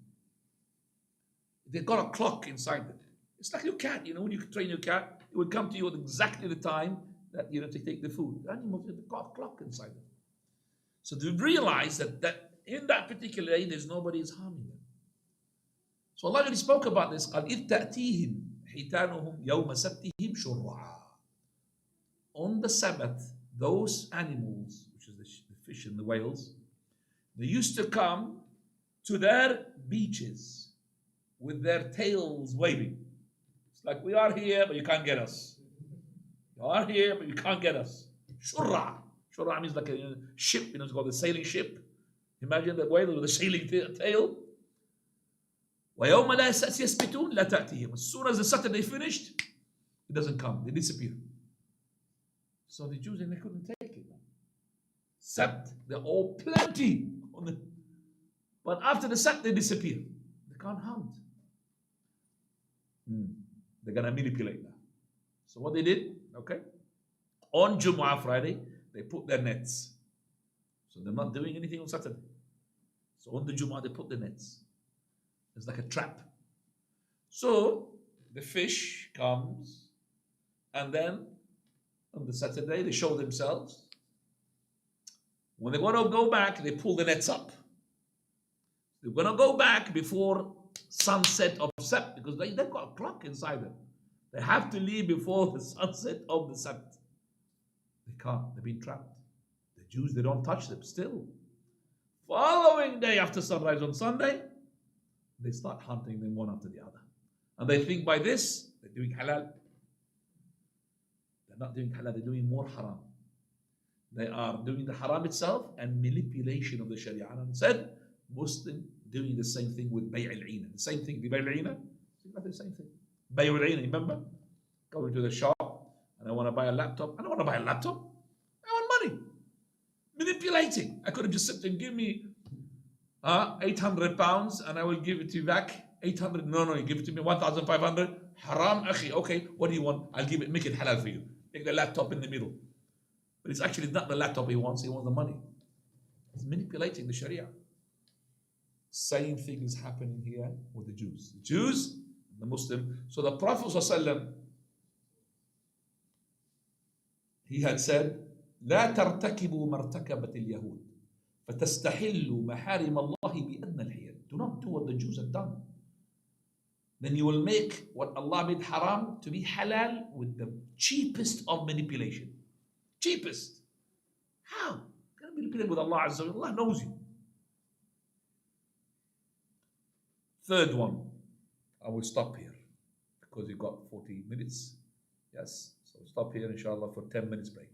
S1: They've got a clock inside them. It's like your cat, when you train your cat, it will come to you at exactly the time that to take the food. The animals have got a clock inside them. So they realize that in that particular day, there's nobody is harming them. So Allah already spoke about this. قال إذ تأتيهم حيتانهم يوم سبتهم شرعا. On the Sabbath, those animals, which is the fish and the whales, they used to come to their beaches with their tails waving. It's like, we are here, but you can't get us. You are here, but you can't get us. Shurra. Shurra means like a ship, it's called a sailing ship. Imagine the whale with a sailing tail. وَيَوْمَ لَا يَسْبِتُونَ لَا تَأْتِيهِمْ. As soon as the Saturday finished, it doesn't come. They disappear. So the Jews, they couldn't take it. Sabt, they're all plenty. But after the Sabt, they disappear. They can't hunt. They're going to manipulate now. So what they did, okay, on Jumu'ah Friday, they put their nets. So they're not doing anything on Saturday. So on the Jumu'ah, they put the nets. It's like a trap. So the fish comes, and then on the Saturday, they show themselves. When they want to go back, they pull the nets up. They're going to go back before sunset of Sabt, because they've got a clock inside them. They have to leave before the sunset of the Sabt. They can't. They've been trapped. The Jews, they don't touch them still. Following day after sunrise on Sunday, they start hunting them one after the other. And they think by this, they're doing halal. They're not doing halal, they're doing more haram. They are doing the haram itself and manipulation of the Sharia. And said, Muslim doing the same thing with bay' al-'ina. The same thing, the bay' al-'ina, the same thing. Bay' al-'ina, remember? Going to the shop, and I want to buy a laptop. I don't want to buy a laptop. I want money. Manipulating. I could have just said to him, give me 800 pounds and I will give it to you back. 800, no, you give it to me 1,500. Haram, akhi. Okay, what do you want? I'll give it, make it halal for you. Make the laptop in the middle. But it's actually not the laptop he wants the money. He's manipulating the Sharia. Same thing is happening here with the Jews. The Jews, the Muslim. So the Prophet ﷺ, he had said, لا ترتكبوا ما ارتكبت اليهود فتستحلوا محارم الله بأدنى الحيل. Do not do what the Jews have done. Then you will make what Allah made haram to be halal with the cheapest of manipulation. Cheapest. How? Can you manipulate with Allah Azza wa Jalla? Allah knows you. Third one. I will stop here because you've got 40 minutes. Yes. So stop here inshallah for 10 minutes break.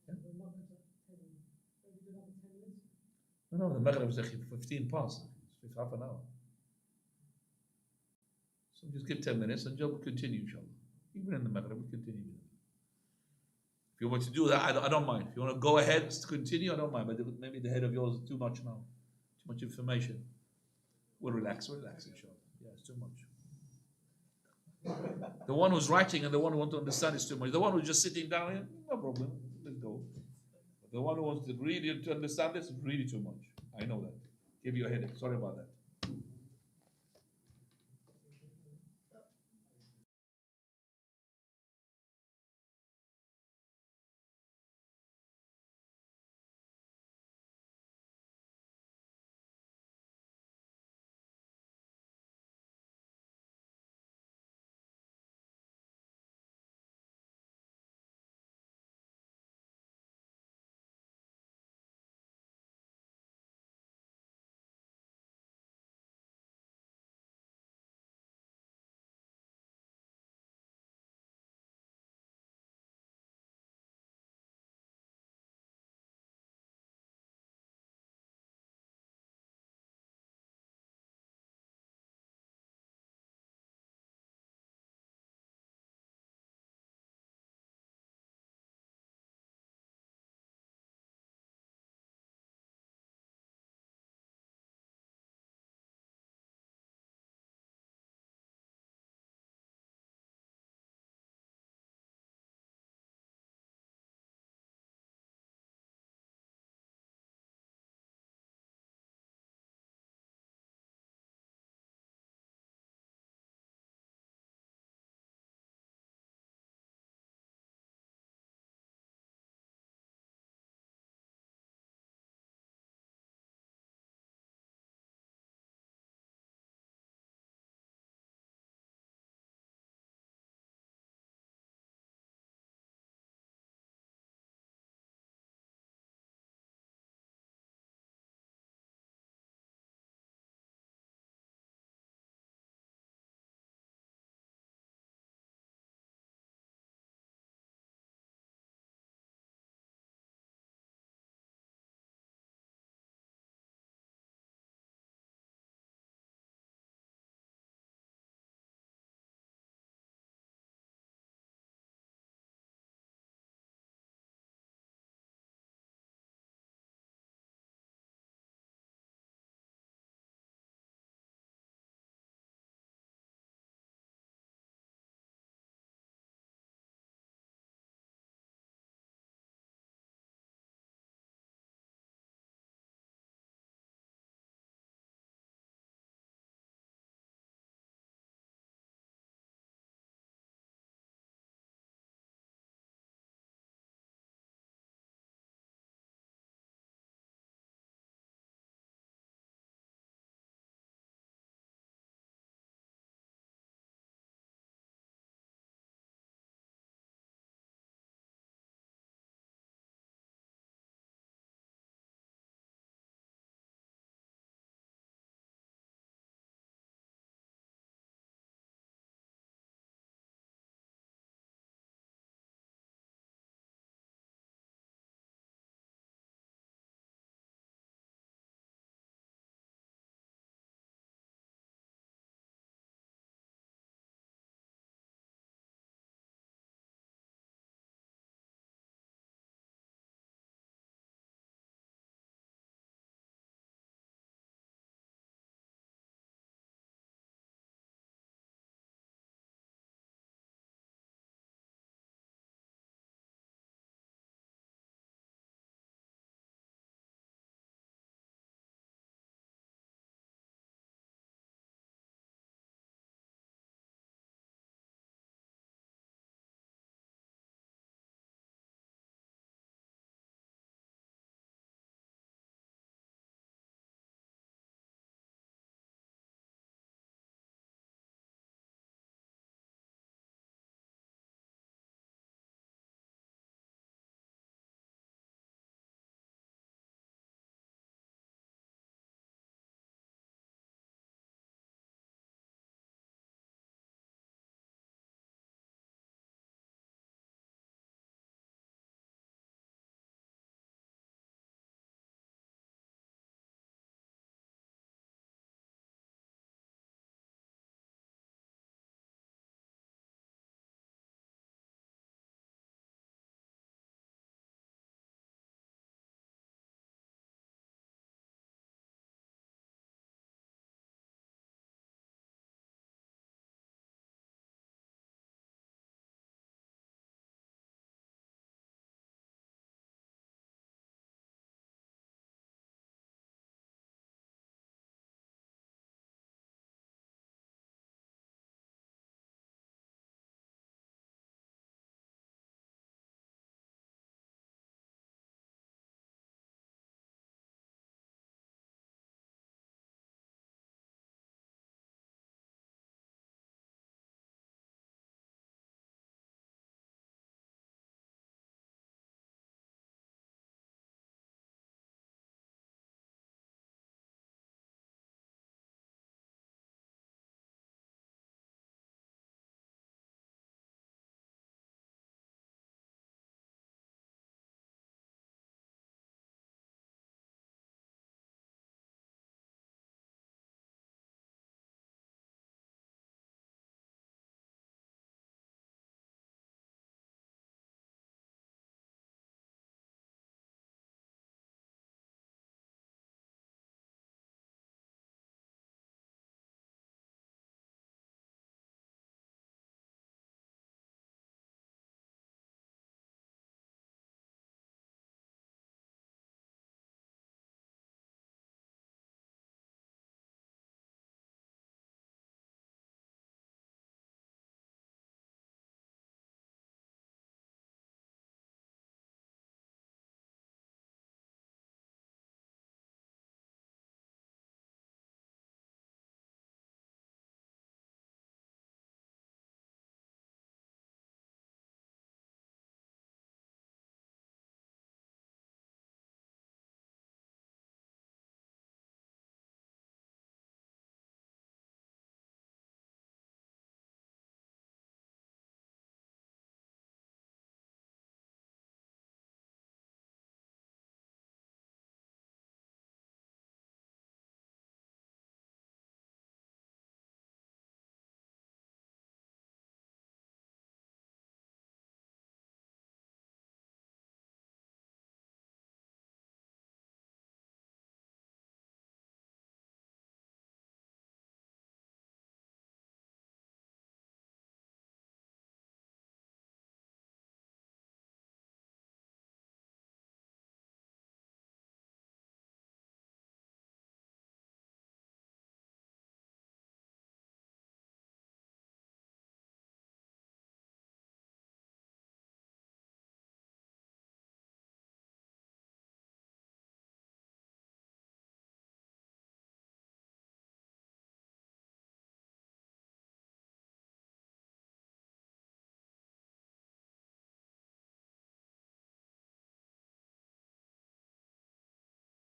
S1: Yeah? No, the Maghrib is 15 past. It's half an hour. So just give 10 minutes and we'll continue inshallah. Even in the Maghrib, we'll continue. If you want to do that, I don't mind. If you want to go ahead to continue, I don't mind. But maybe the head of yours is too much now. Too much information. We'll relax inshallah. Yeah, it's too much. The one who's writing and the one who wants to understand is too much. The one who's just sitting down here, no problem. Let's go. But the one who wants to really to understand this is really too much. I know that. Give you a headache. Sorry about that.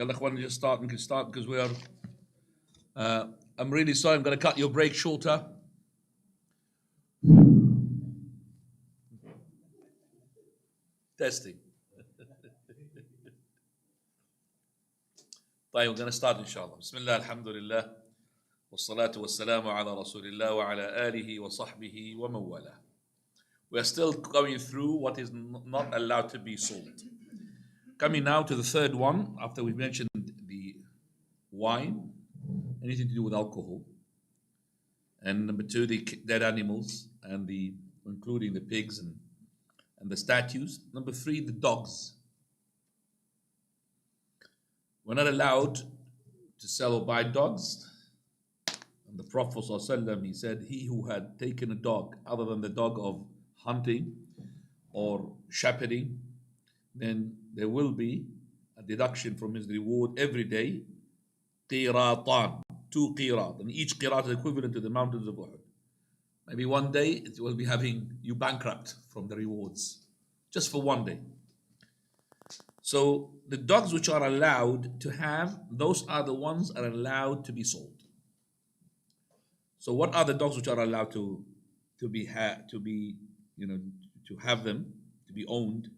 S1: Ikhwan, just start. We can start because we are. I'm really sorry. I'm going to cut your break shorter. Testing. طيب, we're going to start inshallah. Bismillah, alhamdulillah. والصلاة والسلام على رسول الله وعلى آله وصحبه ومن والاه. We are still going through what is not allowed to be sold. Coming now to the third one, after we've mentioned the wine, anything to do with alcohol. And number two, the dead animals, and including the pigs and the statues. Number three, the dogs. We're not allowed to sell or buy dogs. And the Prophet ﷺ, he said, he who had taken a dog other than the dog of hunting or shepherding, then there will be a deduction from his reward every day, qiratan, 2 qirat, and each qirat is equivalent to the mountains of Uhud. Maybe one day it will be having you bankrupt from the rewards, just for one day. So the dogs which are allowed to have, those are the ones that are allowed to be sold. So what are the dogs which are allowed to have them, to be owned?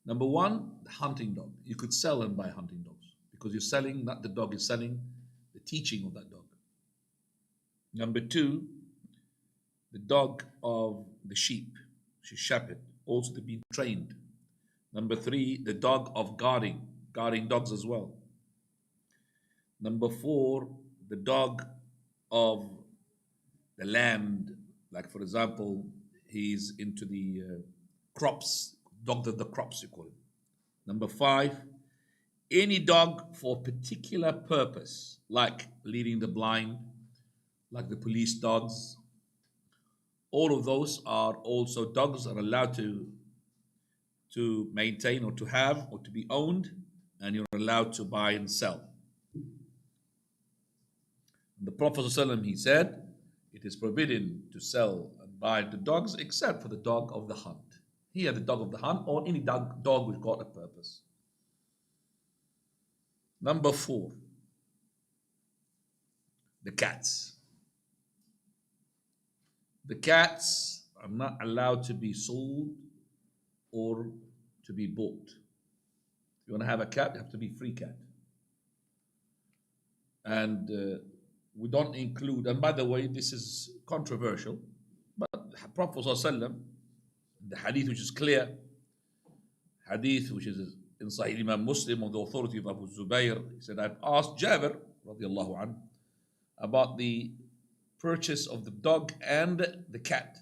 S1: Number one, the hunting dog. You could sell and buy hunting dogs because you're selling, not the dog, is selling the teaching of that dog. Number two, the dog of the sheep, she's shepherd, also to be trained. Number three, the dog of guarding dogs as well. Number four, the dog of the land, like for example, he's into the crops, dog of the crops, you call it. Number five, any dog for a particular purpose, like leading the blind, like the police dogs. All of those are also dogs that are allowed to maintain or to have or to be owned, and you're allowed to buy and sell. The Prophet ﷺ, he said, it is forbidden to sell and buy the dogs except for the dog of the hunt. Here, the dog of the hunt or any dog which got a purpose. Number four, the cats. The cats are not allowed to be sold or to be bought. If you want to have a cat, you have to be free cat. And we don't include, and by the way, this is controversial, but the Prophet ﷺ, the hadith which is clear, hadith which is in Sahih Imam Muslim on the authority of Abu Zubayr, he said, I've asked Jabir radiallahu anhu about the purchase of the dog and the cat.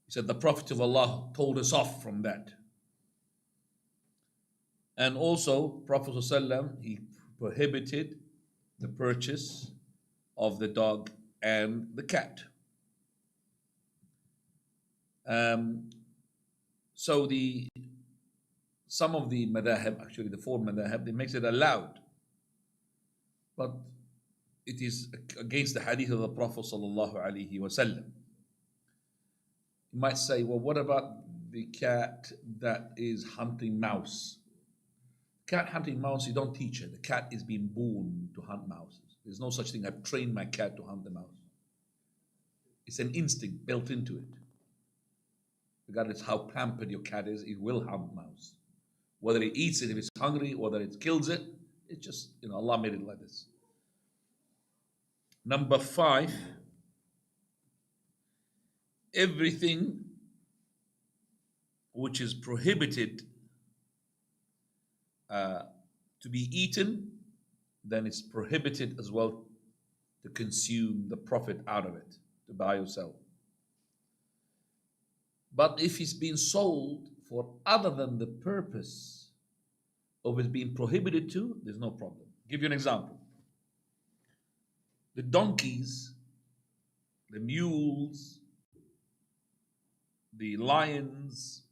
S1: He said, the Prophet of Allah told us off from that. And also, Prophet ﷺ, he prohibited the purchase of the dog and the cat. So some of the madhahib, actually the 4 madhahib, they makes it allowed. But it is against the hadith of the Prophet sallallahu alaihi wasallam. You might say, well, what about the cat that is hunting mouse? Cat hunting mouse, you don't teach it. The cat is being born to hunt mouses. There's no such thing. I've trained my cat to hunt the mouse. It's an instinct built into it. Regardless how pampered your cat is, it will hunt mouse. Whether it eats it if it's hungry, whether it kills it, it's just, Allah made it like this. Number 5, everything which is prohibited to be eaten, then it's prohibited as well to consume the profit out of it, to buy or sell. But if it's been sold for other than the purpose of it being prohibited to, there's no problem. Give you an example. The donkeys, the mules, the lions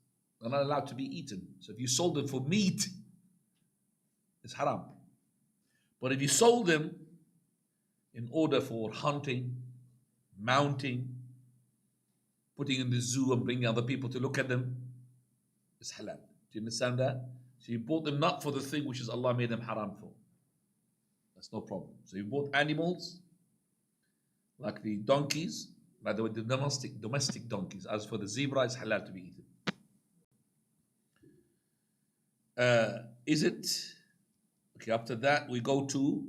S1: are not allowed to be eaten. So if you sold them for meat, it's haram. But if you sold them in order for hunting, mounting, putting in the zoo and bringing other people to look at them, it's halal. Do you understand that? So you bought them not for the thing which is Allah made them haram for. That's no problem. So you bought animals like the donkeys, like the domestic donkeys. As for the zebra, it's halal to be eaten. Is it okay? After that, we go to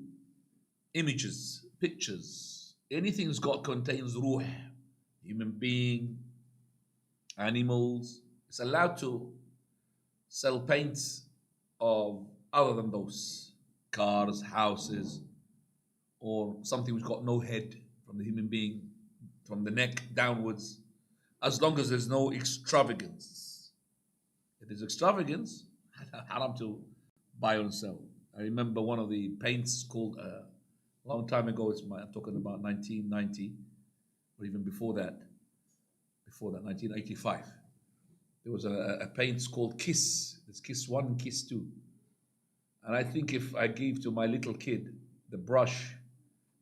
S1: images, pictures. Anything that's got contains ruh, human being, animals. It's allowed to sell paints of other than those cars, houses, or something which got no head from the human being, from the neck downwards, as long as there's no extravagance. If there's extravagance, haram to buy and sell. I remember one of the paints called a long time ago. I'm talking about 1990, or even before that. 1985. There was a paint called Kiss. There's Kiss 1 and Kiss 2. And I think if I give to my little kid the brush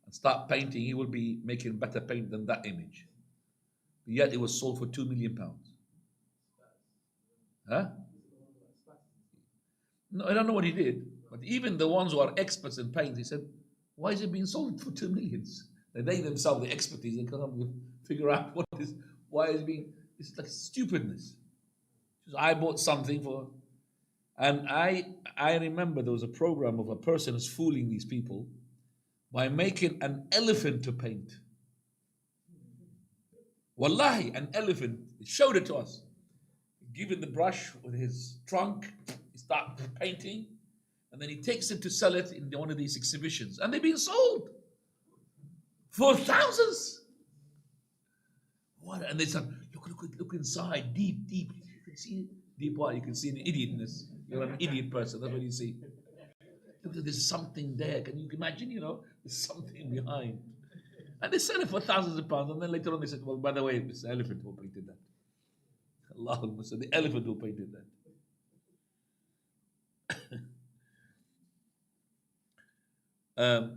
S1: and start painting, he will be making better paint than that image. But yet it was sold for £2 million. Huh? No, I don't know what he did. But even the ones who are experts in paint, he said, why is it being sold for 2 millions? They themselves, the expertise, they can't figure out why is it being, it's like stupidness. So I bought something for, and I remember there was a program of a person who's fooling these people by making an elephant to paint. Wallahi, an elephant. He showed it to us. Given the brush with his trunk, he starts painting, and then he takes it to sell it in one of these exhibitions, and they're being sold for thousands. What? And they said, look inside, deep. You can see deep what? You can see an idiotness. You're an idiot person. That's what you see. Look, there's something there. Can you imagine? There's something behind. And they sell it for thousands of pounds. And then later on they said, well, by the way, it's the elephant who painted that. Allahumma salli, the elephant who painted that.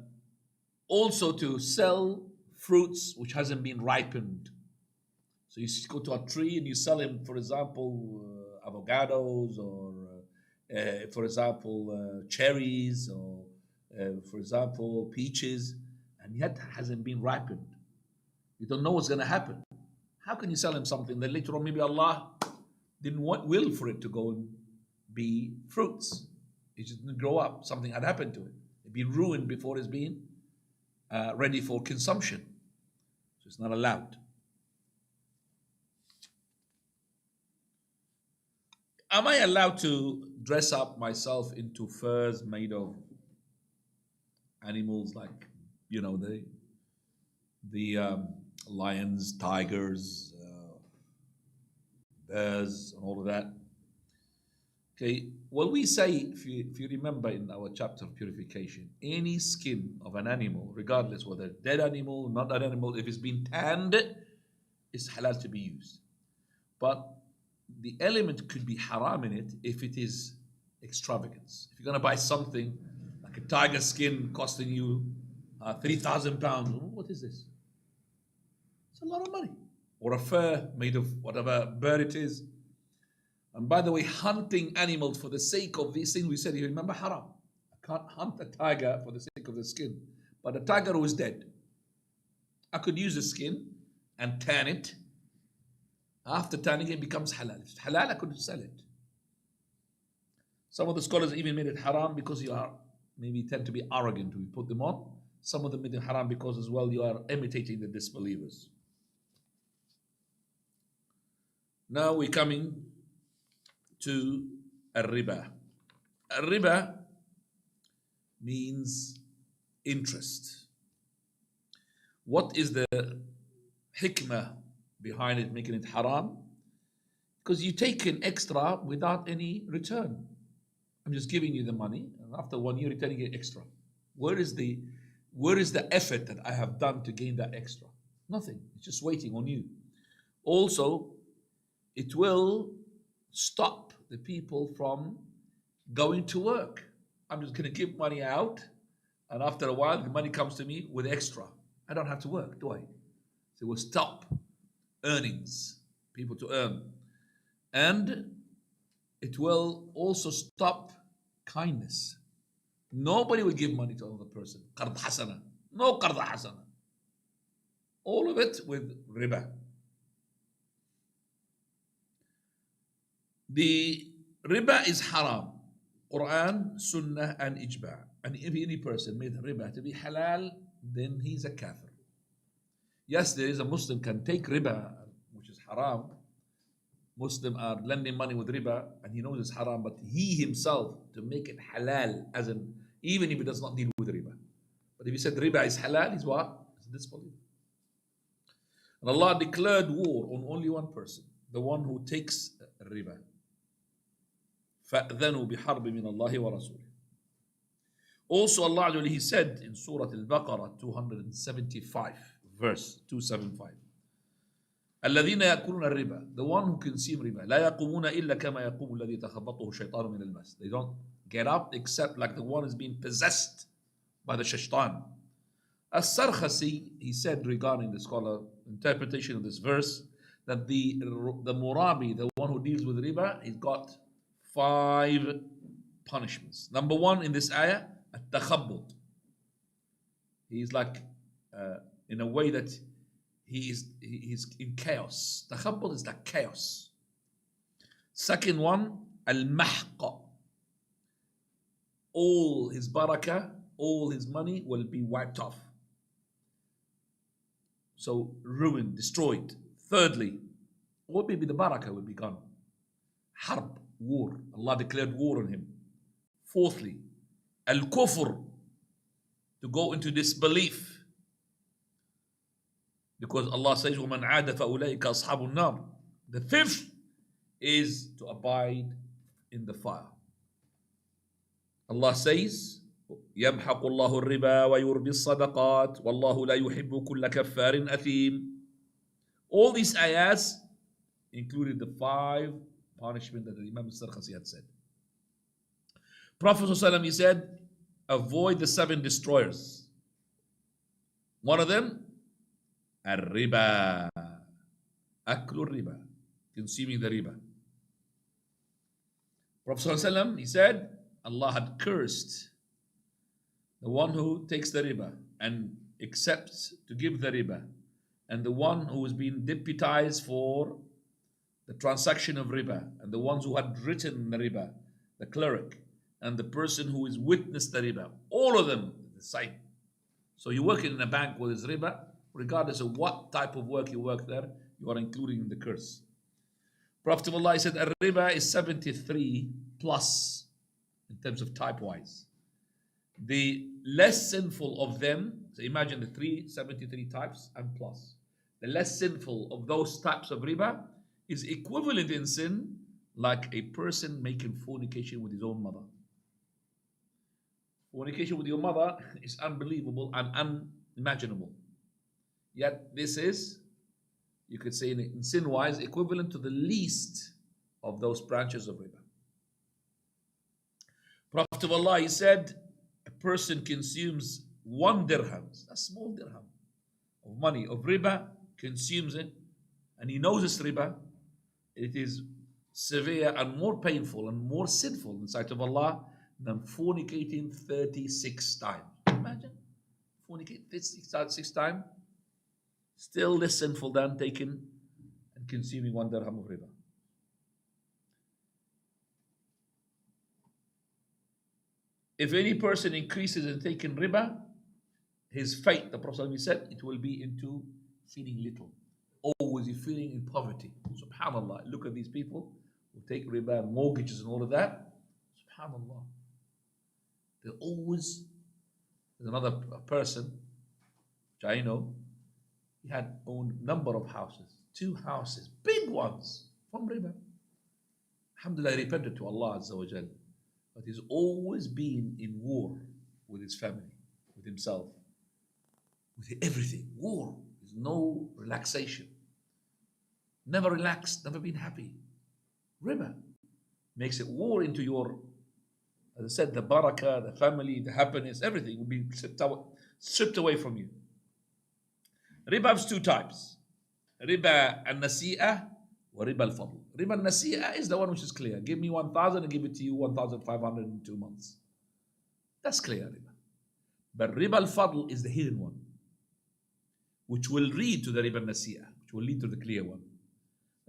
S1: Also to sell fruits which hasn't been ripened. So you go to a tree and you sell him, for example, avocados, or for example, cherries, or for example, peaches, and yet hasn't been ripened. You don't know what's going to happen. How can you sell him something that later on maybe Allah didn't will for it to go and be fruits? It just didn't grow up. Something had happened to it. It'd been ruined before it's been ready for consumption. So it's not allowed. Am I allowed to dress up myself into furs made of animals like, the lions, tigers, bears, and all of that? Okay, well, we say, if you remember in our chapter of purification, any skin of an animal, regardless whether dead animal, not dead animal, if it's been tanned, it's halal to be used. But the element could be haram in it if it is extravagance. If you're going to buy something like a tiger skin costing you £3,000, what is this? It's a lot of money. Or a fur made of whatever bird it is. And by the way, hunting animals for the sake of these things, we said, you remember, haram. I can't hunt a tiger for the sake of the skin. But a tiger who is dead, I could use the skin and tan it. After tanning it becomes halal. If it's halal, I could sell it. Some of the scholars even made it haram because you are maybe tend to be arrogant when you put them on. Some of them made it haram because as well you are imitating the disbelievers. Now we're coming to al-riba. Al-riba means interest. What is the hikmah behind it, making it haram? Because you take an extra without any return. I'm just giving you the money, and after 1 year, returning it extra. Where is the effort that I have done to gain that extra? Nothing. It's just waiting on you. Also, it will stop the people from going to work. I'm just going to give money out, and after a while, the money comes to me with extra. I don't have to work, do I? So it will stop earnings, people to earn. And it will also stop kindness. Nobody will give money to another person. Qard hasana. No qard hasana. All of it with riba. The riba is haram. Quran, Sunnah, and Ijma'. And if any person made riba to be halal, then he's a kafir. Yes, there is a Muslim can take riba, which is haram. Muslim are lending money with riba, and he knows it's haram, but he himself to make it halal, as in even if he does not deal with riba. But if he said riba is halal, he's what? He's a disbeliever. And Allah declared war on only one person, the one who takes riba. فَأْذَنُوا بِحَرْبٍ مِّنَ اللَّهِ وَرَسُولِهِ. Also Allah He said in Surah Al-Baqarah 275, verse 275, الذين يأكلون الربا, the one who consume riba, لا يقومون إلا كما يقوم الذي تخبطه الشيطان من المس. They don't get up except like the one is being possessed by the shaitan. As-Sarkhasi, he said regarding the scholar interpretation of this verse, that the murabi, the one who deals with riba, he's got 5 punishments. Number 1 in this ayah, at-takhabbut. He's like in a way that he's in chaos. Takhabbut is like chaos. Second one, al-mahqa. All his barakah, all his money will be wiped off. So ruined, destroyed. Thirdly, what maybe the barakah will be gone. Harb, war. Allah declared war on him. Fourthly, al-kufr, to go into disbelief. Because Allah says, وَمَنْ عَادَ فَأُولَٰئِكَ أَصْحَابُ النَّارِ. The 5th is to abide in the fire. Allah says, يَمْحَقُ اللَّهُ الرِّبَا وَيُرْبِي الصَّدَقَاتِ وَاللَّهُ لَا يُحِبُّ كُلَّ كَفَّارٍ أَثِيمٍ. All these ayahs included the 5 punishment that the Imam al-Sarkhasi had said. Prophet ﷺ, he said, avoid the 7 destroyers. One of them, الربا, أكل الربا, consuming the riba. Prophet ﷺ, he said, Allah had cursed the one who takes the riba and accepts to give the riba, and the one who is being deputized for the transaction of riba, and the ones who had written the riba, the cleric, and the person who is witnessed the riba. All of them the same. So you work in a bank with riba, regardless of what type of work you work there, you are including the curse. Prophet of Allah said, riba is 73 plus in terms of type-wise. The less sinful of them, so imagine the 73 types and plus. The less sinful of those types of riba is equivalent in sin like a person making fornication with his own mother. Fornication with your mother is unbelievable and unimaginable. Yet this is, you could say in sin-wise, equivalent to the least of those branches of riba. Prophet of Allah, he said, a person consumes 1 dirham, a small dirham of money, of riba, consumes it, and he knows it's riba. It is severe and more painful and more sinful in the sight of Allah than fornicating 36 times. Imagine, fornicate 36 times, still less sinful than taking and consuming 1 dirham of riba. If any person increases in taking riba, his fate, the Prophet said, it will be into feeling little. Always feeling in poverty. Subhanallah. Look at these people who take riba, mortgages and all of that. Subhanallah. They're always, there's another person, which I know, he had owned number of houses, 2 houses, big ones, from riba. Alhamdulillah, he repented to Allah Azza wa Jal. But he's always been in war with his family, with himself, with everything. War. There's no relaxation. Never relaxed, never been happy. Riba makes it war into your, as I said, the barakah, the family, the happiness, everything will be stripped away from you. Riba has 2 types. Riba al-nasi'ah وَرِبَا الْفَضْلِ. Riba al-nasi'a is the one which is clear. Give me 1,000 and give it to you 1,500 in 2 months. That's clear riba. But riba al-fadl is the hidden one, which will lead to the riba al-nasi'a, which will lead to the clear one.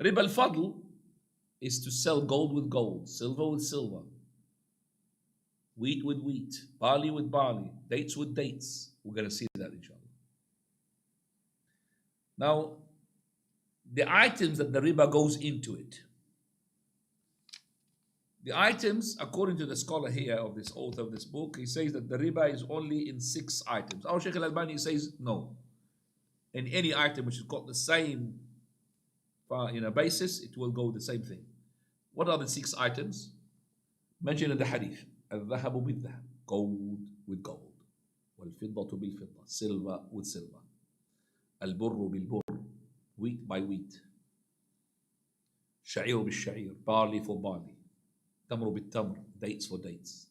S1: Riba al-fadl is to sell gold with gold, silver with silver, wheat with wheat, barley with barley, dates with dates. We're going to see that inshallah. Now, the items that the riba goes into it. The items, according to the scholar here of this author of this book, he says that the riba is only in 6 items. Our Shaykh al-Albani says no. In any item which has got the same basis, it will go the same thing. What are the 6 items? Mentioned in the hadith. الذهب بالذهب, gold with gold. والفضة بالفضة, silver with silver. البر بالبر, wheat by wheat. شعير بالشعير, barley for barley. تمر بالتمر, dates for dates.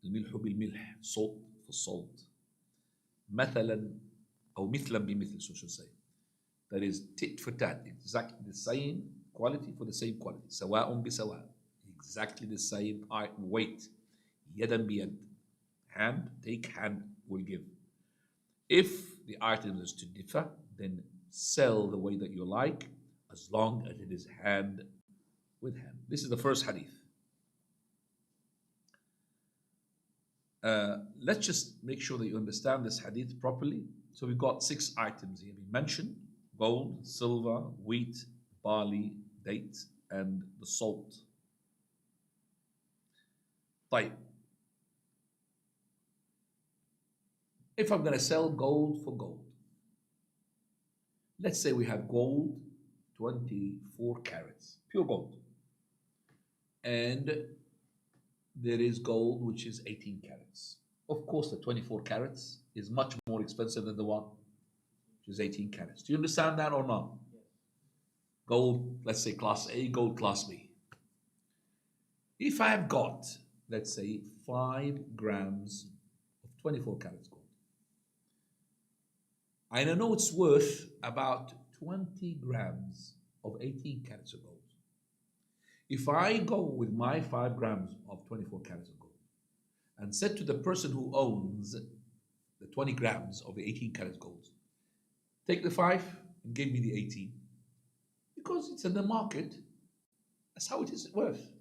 S1: الملح بالملح, salt for salt. مثلا أو مثلا بمثل, so should say. That is tit for tat, exactly the same quality for the same quality. سواء بسواء, exactly the same weight. يدا بيد, hand take hand will give. If the item is to differ, then sell the way that you like, as long as it is hand with hand. This is the first hadith. Let's just make sure that you understand this hadith properly. So we've got 6 items here. We mentioned gold, silver, wheat, barley, date, and the salt. طيب. If I'm going to sell gold for gold, let's say we have gold, 24 carats, pure gold. And there is gold which is 18 carats. Of course, the 24 carats is much more expensive than the one which is 18 carats. Do you understand that or not? Gold, let's say class A, gold class B. If I've got, let's say, 5 grams of 24 carats gold, and I know it's worth about 20 grams of 18 carats of gold. If I go with my 5 grams of 24 carats of gold and said to the person who owns the 20 grams of the 18 carats gold, take the 5 and give me the 18, because it's in the market, that's how it is worth.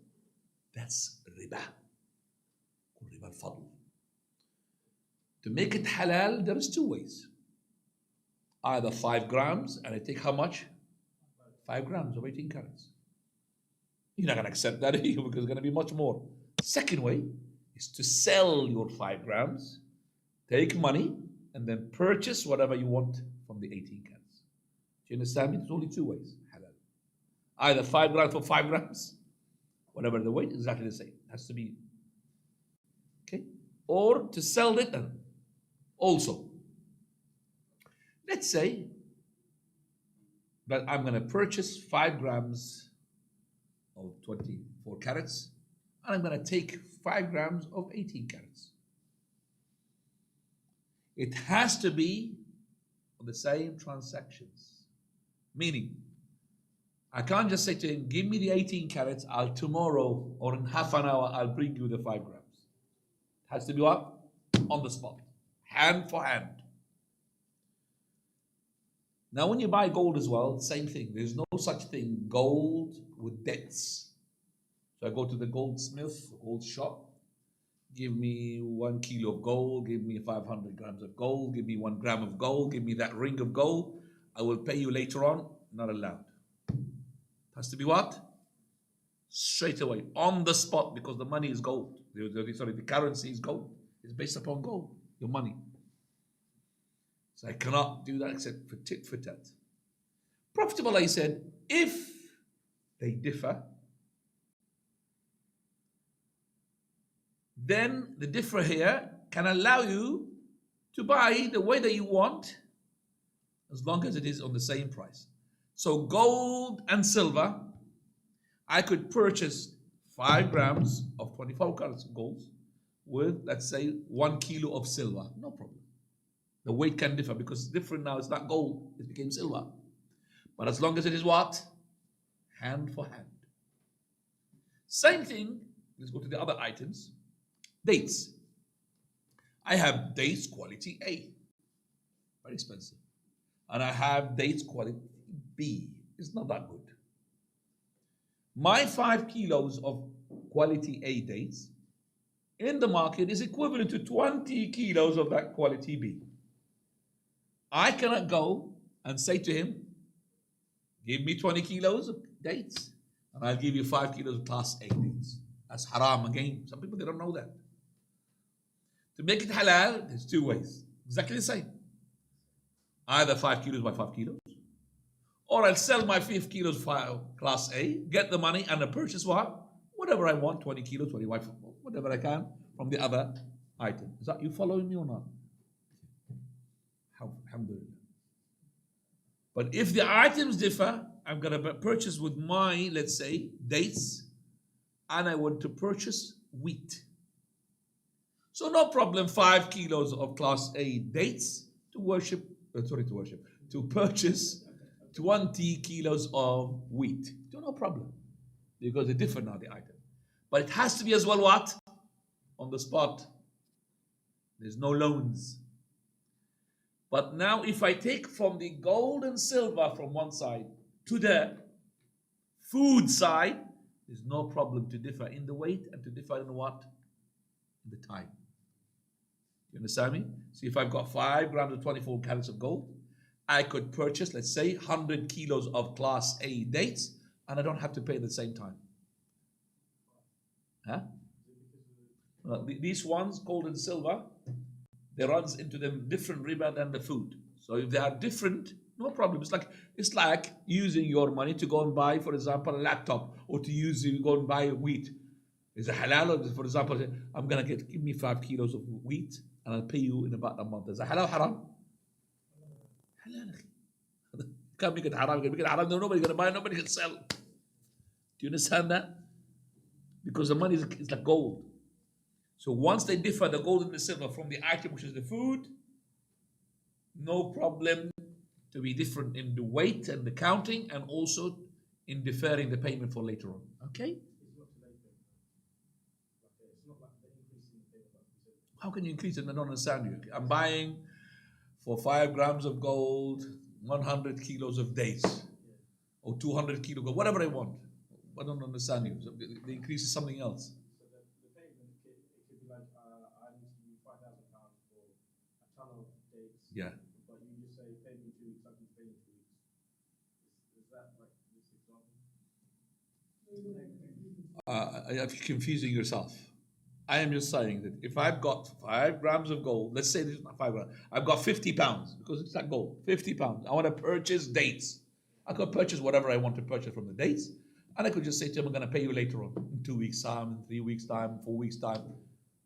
S1: That's riba. Riba al-fadl. To make it halal, there is 2 ways. Either 5 grams, and I take how much? 5 grams of 18 carats. You're not going to accept that because it's going to be much more. Second way is to sell your 5 grams, take money, and then purchase whatever you want from the 18 carats. Do you understand me? There's only 2 ways. Halal. Either 5 grams for 5 grams, whatever the weight, exactly the same. It has to be. Okay? Or to sell it also. Let's say that I'm going to purchase 5 grams of 24 carats, and I'm going to take 5 grams of 18 carats. It has to be the same transactions. Meaning, I can't just say to him, give me the 18 carats, I'll tomorrow or in half an hour, I'll bring you the 5 grams. It has to be what? On the spot. Hand for hand. Now, when you buy gold as well, same thing. There's no such thing, gold with debts. So I go to the goldsmith, gold shop, give me 1 kilo of gold, give me 500 grams of gold, give me 1 gram of gold, give me that ring of gold. I will pay you later on. Not allowed. It has to be what? Straight away, on the spot, because the money is gold. The currency is gold. It's based upon gold, your money. So I cannot do that except for tit for tat. Prophet Allah said, if they differ, then the differ here can allow you to buy the way that you want, as long as it is on the same price. So gold and silver, I could purchase 5 grams of 24 carats of gold with, let's say, 1 kilo of silver. No problem. The weight can differ because it's different now. It's not gold. It became silver. But as long as it is what? hand for hand. Same thing, let's go to the other items. Dates. I have dates quality A, very expensive. And I have dates quality B, it's not that good. My 5 kilos of quality A dates in the market is equivalent to 20 kilos of that quality B. I cannot go and say to him, give me 20 kilos of dates and I'll give you 5 kilos of class A dates. That's haram again. Some people, they don't know that. To make it halal, there's two ways. Exactly the same. Either 5 kilos by 5 kilos, or I'll sell my 5 kilos class A, get the money and I purchase what? Whatever I want, 20 kilos, 25, whatever I can from the other item. Is that you following me or not? Alhamdulillah. But if the items differ, I'm going to purchase with my, let's say, dates, and I want to purchase wheat. So no problem, 5 kilos of class A dates to purchase 20 kilos of wheat. No problem, because they're different now, the item. But it has to be as well what? On the spot. There's no loans. But now if I take from the gold and silver from one side to the food side, there's no problem to differ in the weight and to differ in what? In the time. You understand me? So if I've got 5 grams of 24 carats of gold, I could purchase, let's say, 100 kilos of class A dates, and I don't have to pay at the same time. Huh? These ones, gold and silver, they runs into them different riba than the food. So if they are different, no problem. It's like using your money to go and buy, for example, a laptop, or to go and buy wheat. Is it halal? Or, for example, I'm gonna give me 5 kilos of wheat, and I'll pay you in about a month. Is it halal or haram? Halal. Can't make it haram. You can make it haram. Nobody's gonna buy. Nobody can sell. Do you understand that? Because the money is like gold. So once they differ, the gold and the silver, from the item which is the food, no problem to be different in the weight and the counting, and also in deferring the payment for later on. Okay? How can you increase it? I don't understand you. I'm buying for 5 grams of gold, 100 kilos of dates, or 200 kilos of gold, whatever I want. I don't understand you. So the increase is something else. Yeah.
S2: But you just say pay me 2 weeks, I can pay you 2 weeks. Is that like this example?
S1: You're confusing yourself. I am just saying that if I've got 5 grams of gold, let's say this is not 5 grams, I've got 50 pounds, because it's like gold, 50 pounds. I want to purchase dates. I could purchase whatever I want to purchase from the dates, and I could just say to him, I'm going to pay you later on, in 2 weeks' time, in 3 weeks' time, 4 weeks' time.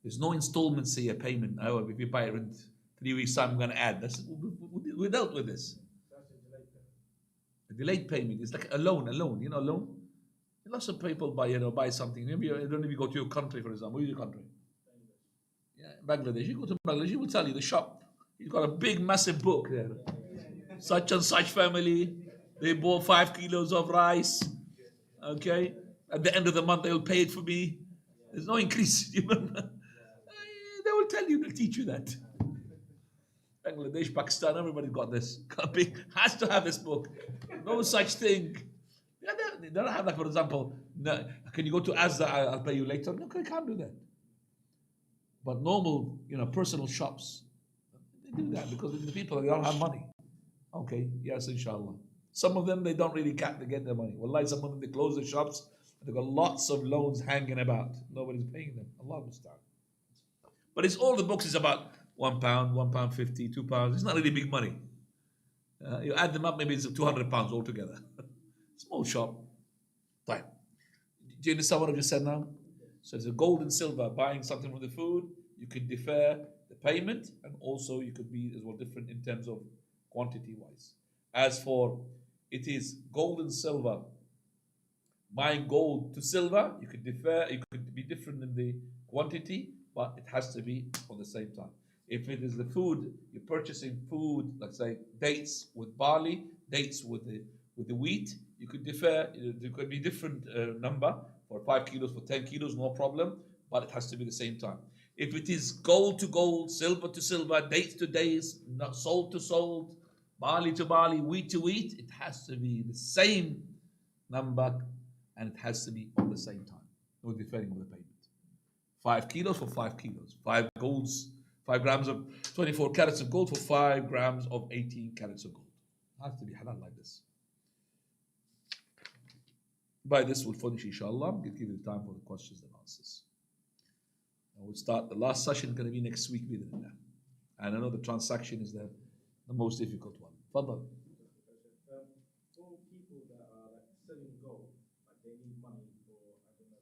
S1: There's no installments here, payment. Oh, if you buy it in 3 weeks' time, I'm going to add. We dealt with this.
S2: That's
S1: A delayed payment is like a loan, you know, a loan. Lots of people buy something. Maybe you don't even go to your country, for example. Where's your country? Yeah, Bangladesh. You go to Bangladesh, he will tell you the shop. He's got a big, massive book there. Such and such family, they bought 5 kilos of rice. Okay, at the end of the month they'll pay it for me. There's no increase. They will tell you, they'll teach you that. Bangladesh, Pakistan, everybody's got this. Has to have this book. No such thing. They don't have that, for example. No, can you go to Asda? I'll pay you later. No, I can't do that. But normal, personal shops, they do that because the people, they don't have money. Okay, yes, inshallah. Some of them, they don't really get their money. Wallahi, some of them, they close the shops. They've got lots of loans hanging about. Nobody's paying them. Allah musta'an. But it's all the books is about £1, £1.50, £2. It's not really big money. You add them up, maybe it's £200 altogether. Small shop. Fine. Do you understand what I just said now? So it's a gold and silver, buying something from the food, you could defer the payment, and also you could be as well different in terms of quantity wise. As for it is gold and silver, buying gold to silver, you could defer, it could be different in the quantity, but it has to be on the same time. If it is the food, you're purchasing food, let's say dates with barley, dates with the wheat, You could defer. There could be different number for 5 kilos, for 10 kilos, no problem. But it has to be the same time. If it is gold to gold, silver to silver, dates to dates, salt to salt, barley to barley, wheat to wheat, it has to be the same number, and it has to be on the same time. No deferring of the payment. 5 kilos for 5 kilos. 5 grams of 24 carats of gold for 5 grams of 18 carats of gold. It has to be halal like this. By this, we'll finish, inshallah. We'll give you the time for the questions and answers. And we'll start. The last session going to be next week, bismillah. And I know the transaction is the most difficult one. Fadal.
S2: For people that are like selling gold, like they need money for, I don't know,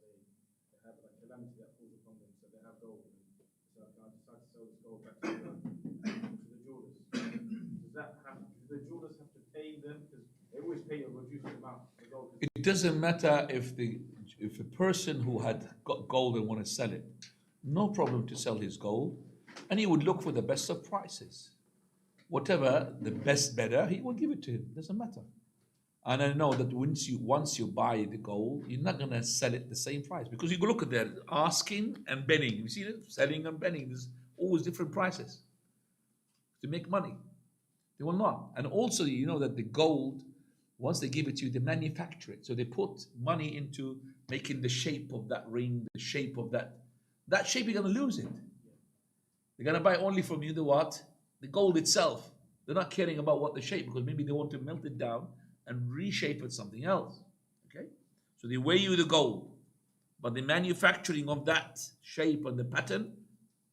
S2: they have like calamity that falls upon them, so they have gold, and so I decide to sell this gold back to the jewelers. Do the jewelers have to pay them? Because they always pay a reduced amount for gold.
S1: It doesn't matter if a person who had got gold and want to sell it, no problem to sell his gold, and he would look for the best of prices. Whatever the best bidder, he will give it to him. Doesn't matter. And I know that once you buy the gold, you're not gonna sell it the same price, because you go look at that asking and bidding. You see that selling and bidding. There's always different prices to make money. They will not. And also, you know that the gold, once they give it to you, they manufacture it. So they put money into making the shape of that ring, the shape of that. That shape, you're going to lose it. They're going to buy only from you the what? The gold itself. They're not caring about what the shape, because maybe they want to melt it down and reshape it something else. Okay? So they weigh you the gold. But the manufacturing of that shape and the pattern,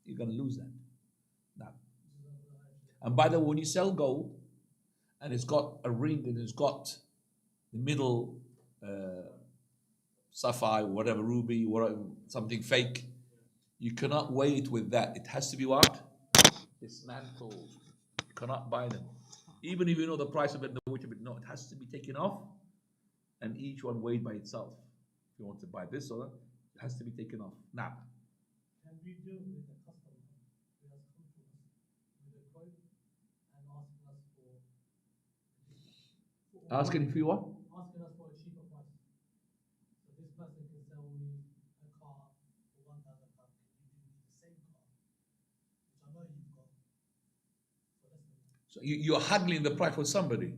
S1: you're going to lose that. Now. And by the way, when you sell gold, and it's got a ring and it's got the middle sapphire, whatever, ruby, whatever, something fake, you cannot weigh it with that. It has to be what? Dismantled. You cannot buy them. Even if you know the price of it, the weight of it, no, it has to be taken off and each one weighed by itself. If you want to buy this or that, it has to be taken off. Now,
S3: can we deal with the customer who has come to us with a quote and asking us for
S1: asking if you what?
S3: Asking us for a cheaper price. So this person can sell me a car for £1,000. Can you do me the same car, which I know you've got, for less than that?
S1: So you're haggling the price for somebody?
S3: Yes.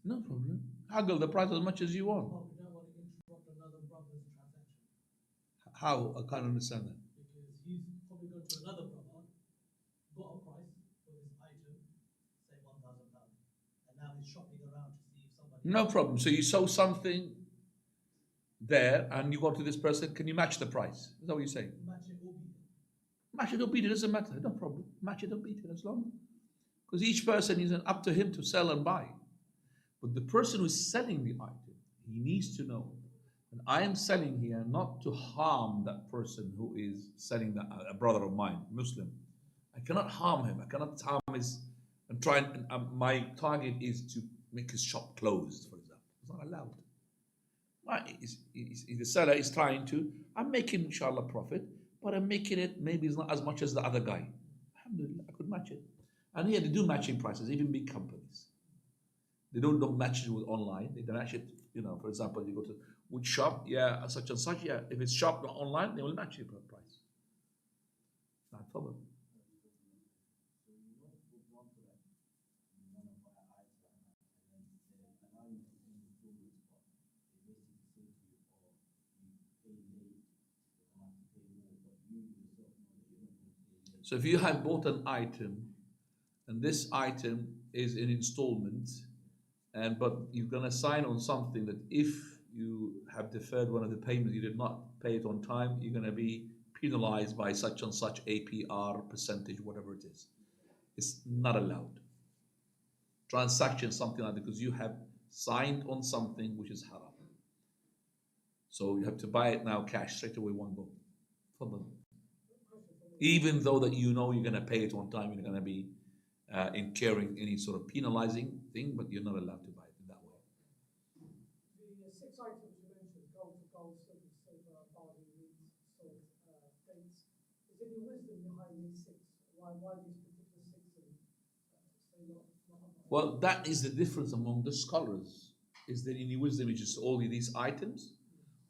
S1: No problem. Haggle the price as much as you want.
S3: Oh, we don't want to interrupt another brother's transaction.
S1: How? I can't understand that.
S3: Because he's probably gone to another brother, got a price for this item, say £1,000, and now he's shopping around to see if somebody.
S1: No problem. So you saw something there and you go to this person, can you match the price? Is that what you're saying?
S3: Match it or beat it.
S1: Match it or beat it, doesn't matter. No problem. Match it or beat it, as long. Because each person is up to him to sell and buy. But the person who is selling the item, he needs to know, and I am selling here not to harm that person who is selling a brother of mine, Muslim. I cannot harm him. I cannot harm his. I'm trying. My target is to make his shop closed, for example. It's not allowed. The seller is trying to. I'm making inshallah profit, but I'm making it maybe it's not as much as the other guy. Alhamdulillah, I could match it. And here they do matching prices, even big companies. They don't match it with online. They don't match it, for example, you go to wood shop, yeah, such and such, yeah. If it's shop, not online, they will match your price. Not a problem. So if you have bought an item, and this item is in installment, but you're going to sign on something that if you have deferred one of the payments, you did not pay it on time, you're going to be penalized by such and such APR percentage, whatever it is. It's not allowed. Transaction, something like that, because you have signed on something which is haram. So you have to buy it now cash, straight away, one go. Even though that you know you're going to pay it on time, you're going to be incurring any sort of penalizing thing, but you're not allowed to buy it in that way.
S4: The 6 items you mentioned, gold for gold, silver for silver, barley, wheat, salt, dates. Is there any wisdom behind these 6? Why these particular 6 and say not others?
S1: Well, that is the difference among the scholars. Is there any wisdom in just only these items?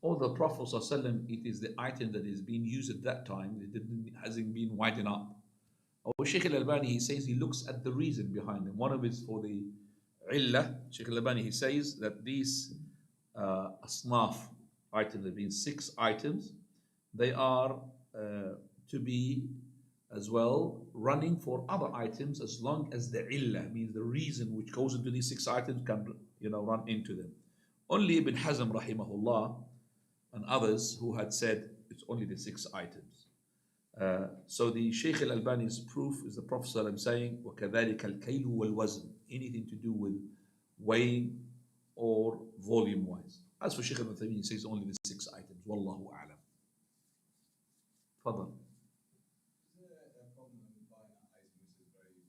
S1: Or the Prophet ﷺ, it is the item that is being used at that time, hasn't been widened up. Or Shaykh al-Albani, he says he looks at the reason behind them. One of it is for the illah. Shaykh al-Albani, he says that these asnaf items, there being 6 items, they are to be as well running for other items as long as the illah, means the reason which goes into these 6 items, can run into them. Only Ibn Hazm rahimahullah and others who had said it's only the 6 items. So the Shaykh al-Albani's proof is the Prophet ﷺ saying, وَكَذَلِكَ الْكَيْلُ وَالْوَزْنُ, anything to do with weighing or volume-wise. As for Shaykh al-Uthaymeen, he says only the 6 items. Wallahu a'lam. Fadal.
S5: Is there a problem with buying an item which is very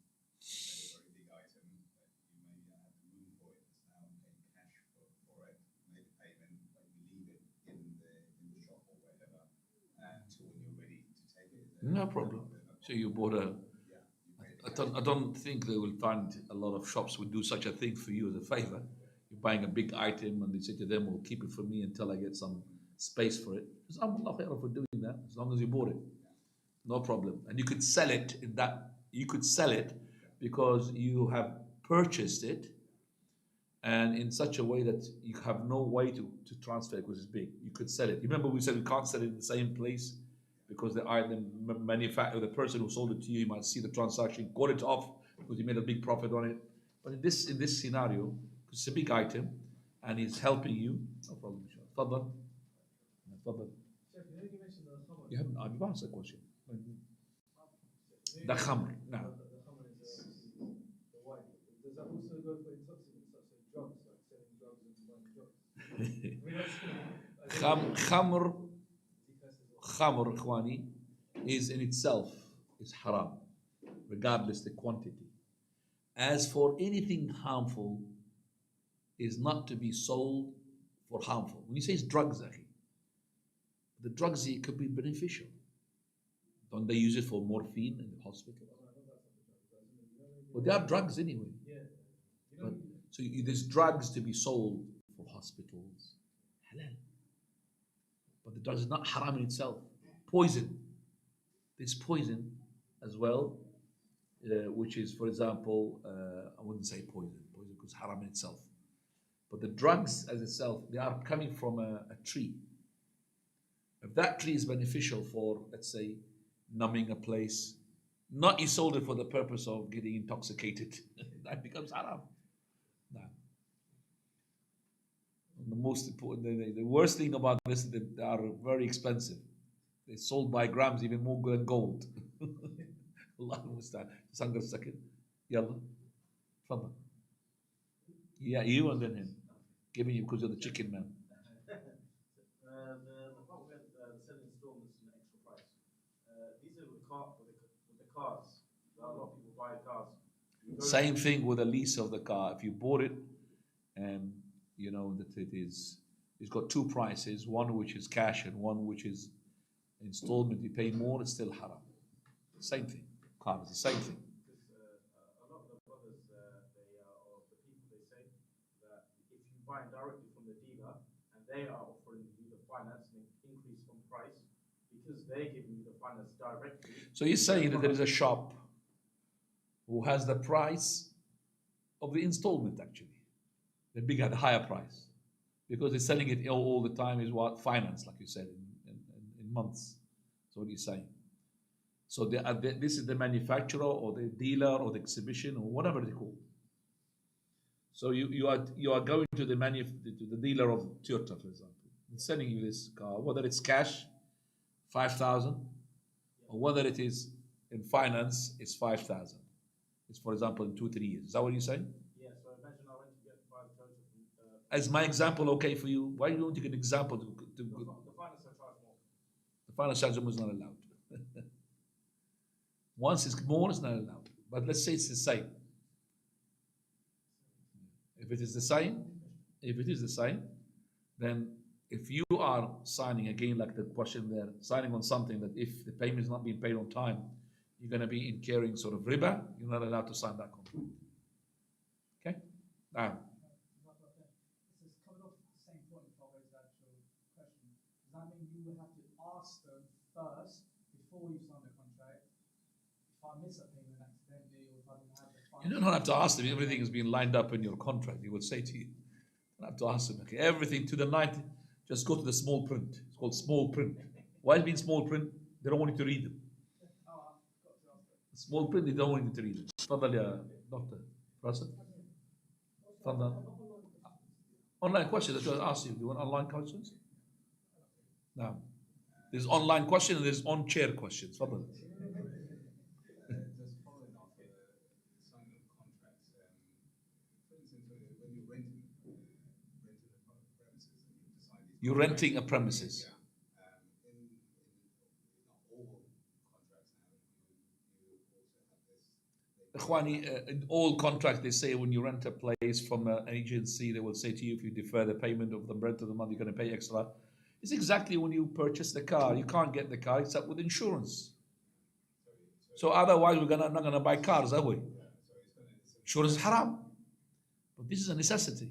S5: big item that you maybe don't have the room for it, it's now paying cash for it, make a payment, but you leave it in the shop or whatever until when you're ready to take it?
S1: No problem. So you bought a.
S5: Yeah, you paid
S1: I don't think they will find a lot of shops would do such a thing for you as a favor. You're buying a big item and they say to them, "Well, keep it for me until I get some space for it." Because I'm not for doing that as long as you bought it, no problem. And you could sell it in that. You could sell it because you have purchased it, and in such a way that you have no way to transfer it because it's big. You could sell it. Remember we said we can't sell it in the same place because the item manufacturer, the person who sold it to you, might see the transaction, call it off because he made a big profit on it. But in this scenario, it's a big item and he's helping you, no problem. Fadal. Fadal.
S2: Chef, you know you mentioned the khamr.
S1: You haven't, I've answered the question. The khamr. Now,
S2: The khamr is the wine. Does that also go for intoxicants such as drugs, like selling drugs and buying drugs?
S1: khamr, ikhwani, is in itself is haram, regardless the quantity. As for anything harmful, is not to be sold for harmful. When you say it's drugs, the drugs here could be beneficial. Don't they use it for morphine in the hospital? Well, they are drugs anyway. But, so there's drugs to be sold for hospitals, halal. But the drugs is not haram in itself. Poison. There's poison as well, which is, for example, I wouldn't say poison because haram in itself. But the drugs as itself, they are coming from a tree. If that tree is beneficial for, let's say, numbing a place, not you sold it for the purpose of getting intoxicated, that becomes haram. No. And the most important, the worst thing about this is that they are very expensive. They're sold by grams, even more than gold. Allah Mustaan. Just hang on a second. Yalla. Fadal. Yeah, you and then him. Giving you because you're the chicken man.
S2: The part where the selling installments and the extra price. These are with the cars. A lot of people buy cars.
S1: Same thing with the lease of the car. If you bought it, and you know that it's got 2 prices, one which is cash and one which is installment. You pay more, it's still haram. Same thing. Car is the same thing.
S2: A lot of the brothers, or the people, they say that if you buy directly from the dealer and they are offering you the finance and increase from price because they're giving you the finance directly.
S1: So you're saying that there is a shop who has the price of the installment actually. The bigger, the higher price. Because they're selling it all the time is what? Finance, like you said, in months. So what are you saying? So this is the manufacturer or the dealer or the exhibition or whatever they call. So you are going to the dealer of Toyota, for example, and selling you this car, whether it's cash, 5,000, or whether it is in finance, it's 5,000. It's, for example, in 2-3 years. Is that what you're saying?
S2: Yeah, so imagine I went to get buy the Toyota from...
S1: Is my example okay for you? Why don't you get an example?
S2: The finance I charge more.
S1: The finance charge is not allowed. Once it's more, it's not allowed. But let's say it's the same. If it is the same, then if you are signing, again, like the question there, signing on something that if the payment is not being paid on time, you're going to be incurring sort of riba, you're not allowed to sign that contract. Okay? Now.
S3: It's the
S2: before you sign the contract, if I miss a payment accidentally or if I don't have the funds.
S1: You don't have to ask them. Everything has been lined up in your contract. He will say to you. You don't have to ask them. Okay, everything to the night. Just go to the small print. It's called small print. Why is it being small print? They don't want you to read them. Small print, they don't want you to read it. تفضل يا doctor. Russell. تفضل. Online question that I asked you. Do you want online questions? No. There's online question and there's on-chair questions. تفضل.
S5: Just following off signing of contracts, for instance, when you're renting the premises and you decide
S1: You're renting a premises.
S5: yeah, in not all contracts now, you also have this.
S1: Ikhwani, in all contracts they say when you rent a place from an agency, they will say to you if you defer the payment of the rent of the month, you're going to pay extra. It's exactly when you purchase the car. You can't get the car except with insurance. So otherwise we're not going to buy cars, are we? Insurance is haram. But this is a necessity.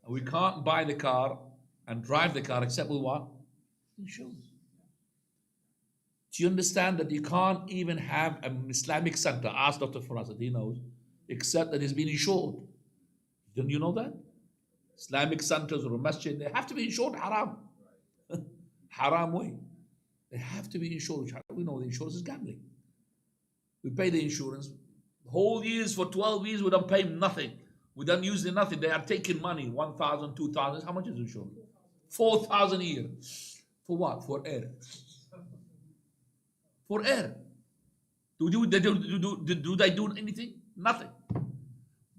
S1: And we can't buy the car and drive the car except with what? Insurance. Do you understand that you can't even have an Islamic center, ask Dr. Farasat, he knows, except that it's been insured. Didn't you know that? Islamic centers or a masjid, they have to be insured, haram. Haram way. They have to be insured. We know the insurance is gambling. We pay the insurance. Whole years, for 12 years, we don't pay nothing. We don't use nothing. They are taking money, 1,000, 2,000. How much is insurance? 4,000 a year. For what? For air. For air. Do they do anything? Nothing.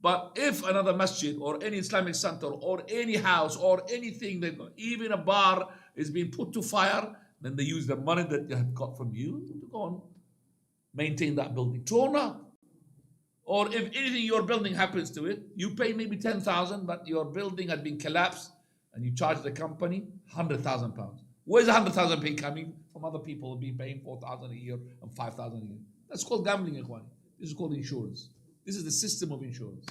S1: But if another masjid or any Islamic center or any house or anything, even a bar is being put to fire, then they use the money that they have got from you to go on maintain that building. True or not? Or if anything your building happens to it, you pay maybe 10,000, but your building had been collapsed and you charge the company £100,000. Where's the £100,000 coming? From other people who've been paying 4,000 a year and 5,000 a year. That's called gambling, Ikhwan. This is called insurance. This is the system of insurance.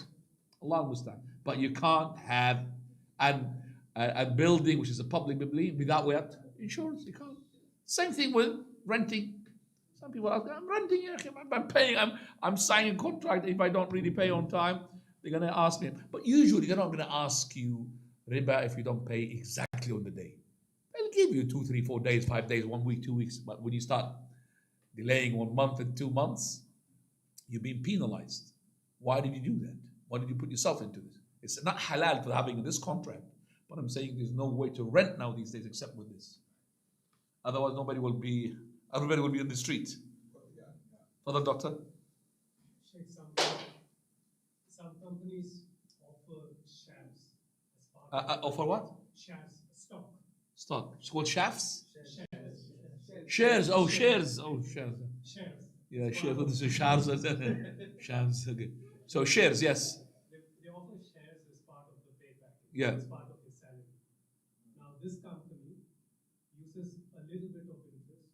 S1: Allah understand. But you can't have a building which is a public building without what? Insurance. You can't. Same thing with renting. Some people ask, I'm renting, I'm paying, I'm signing a contract. If I don't really pay on time, they're going to ask me. But usually they're not going to ask you riba if you don't pay exactly on the day. They'll give you 2, 3, 4 days, 5 days, 1 week, 2 weeks. But when you start delaying 1 month and 2 months, you're being penalized. Why did you do that? Why did you put yourself into this? It's not halal for having this contract. But I'm saying there's no way to rent now these days except with this. Otherwise, everybody will be on the street. Other doctor?
S4: Shaykh, some companies offer shares as part of
S1: Offer what?
S4: shares, stock.
S1: Stock. It's called shafts?
S4: Shares.
S1: Shares. Oh, shares. Oh, shares.
S4: Shares.
S1: Yeah, shares. This is shares. Shares. Okay. So shares, yes.
S4: They offer shares as part of the pay package.
S1: Yeah.
S4: As part of his salary. Now, this company uses a little bit of interest,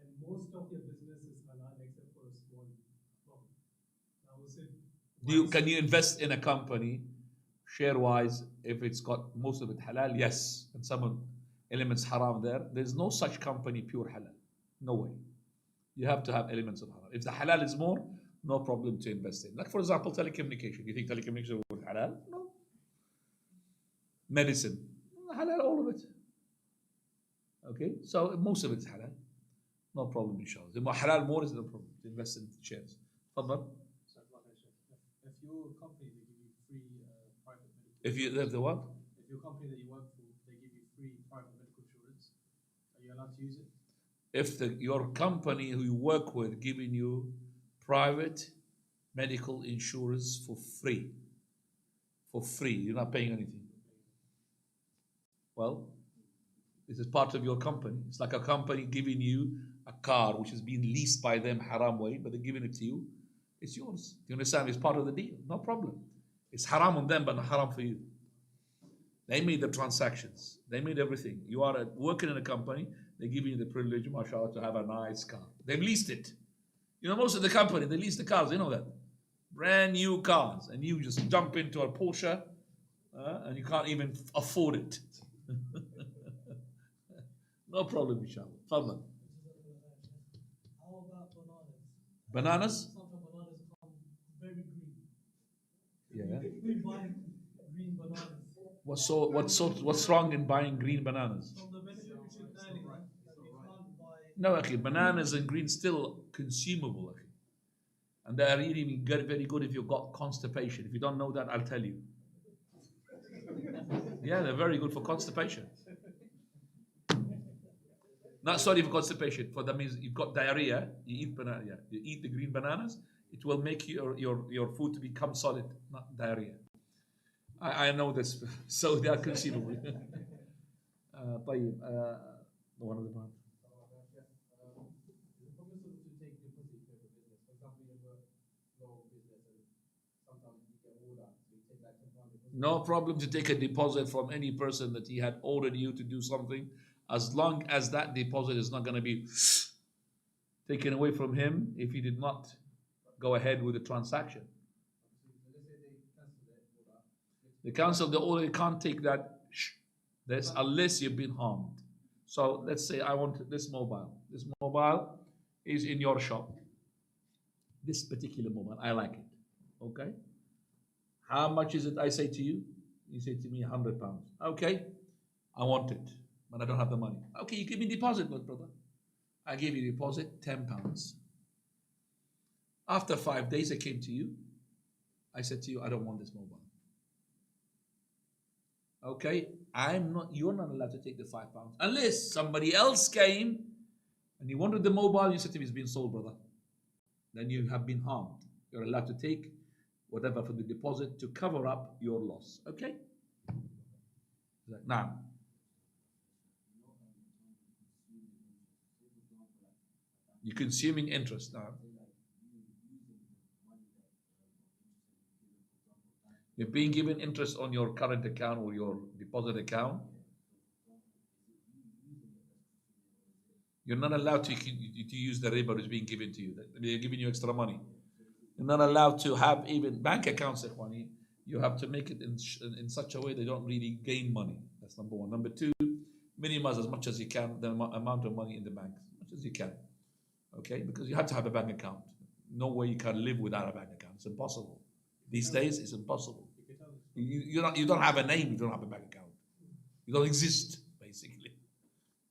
S4: and most of your business is halal except for a small amount. Now, is it?
S1: Can you invest in a company share-wise if it's got most of it halal? Yes. And some elements haram there. There's no such company pure halal. No way. You have to have elements of halal. If the halal is more, no problem to invest in. Like for example, telecommunication. You think telecommunication is halal? No. Medicine. Halal, all of it. Okay? So most of it's halal. No problem inshallah. The more halal more is no problem to invest in shares. Fadlan.
S2: If your company they give you free private medical.
S1: If you have the what?
S2: If your company that you work for they give you free private medical insurance, are you allowed to use it?
S1: If your company who you work with giving you private medical insurance for free, you're not paying anything. Well, this is part of your company. It's like a company giving you a car which is being leased by them haram way, but they're giving it to you. It's yours. Do you understand? It's part of the deal. No problem. It's haram on them, but not haram for you. They made the transactions. They made everything. You are working in a company. They're giving you the privilege, mashallah, to have a nice car. They've leased it. You know, most of the company, they lease the cars. You know that. Brand new cars. And you just jump into a Porsche and you can't even afford it. No problem, inshallah. Fadlan. Bananas?
S3: Sometimes bananas come very green.
S1: Yeah.
S3: We buy green bananas.
S1: What's wrong in buying green bananas?
S3: From the benefit you mentioned earlier, that we can't buy.
S1: No, okay, bananas and green still consumable, okay. And they are really very good if you've got constipation. If you don't know that, I'll tell you. Yeah, they're very good for constipation. Not sorry for constipation. For that means you've got diarrhea. You eat banana. Yeah, you eat the green bananas. It will make your food to become solid, not diarrhea. I know this, so they are consumable. طيب, one of the part.
S2: Is it permissible to take deposit for the business? For example, you have a small business and sometimes you get order, so you take like £10 deposit.
S1: No problem to take a deposit from any person that he had ordered you to do something, as long as that deposit is not going to be taken away from him if he did not go ahead with the transaction.
S2: So let's say they cancel the order.
S1: The council, the order, you can't take that this unless you've been harmed. So let's say I want this mobile. This mobile is in your shop. This particular mobile, I like it. Okay? How much is it? I say to you. You say to me £100. Okay, I want it, but I don't have the money. Okay, you give me deposit, brother. I gave you deposit £10. After 5 days, I came to you. I said to you, I don't want this mobile. Okay, you're not allowed to take the £5 unless somebody else came and you wanted the mobile. You said to me, it's been sold, brother. Then you have been harmed. You're allowed to take whatever for the deposit to cover up your loss. Okay? Now, you're consuming interest now. You're being given interest on your current account or your deposit account. You're not allowed to use the riba that's being given to you. They're giving you extra money. You're not allowed to have even bank accounts, Ikhwani. You have to make it in such a way they don't really gain money. That's number one. Number two, minimize as much as you can the amount of money in the bank, as much as you can. Okay? Because you have to have a bank account. No way you can live without a bank account. It's impossible. These days, it's impossible. You don't have a name, you don't have a bank account. You don't exist, basically.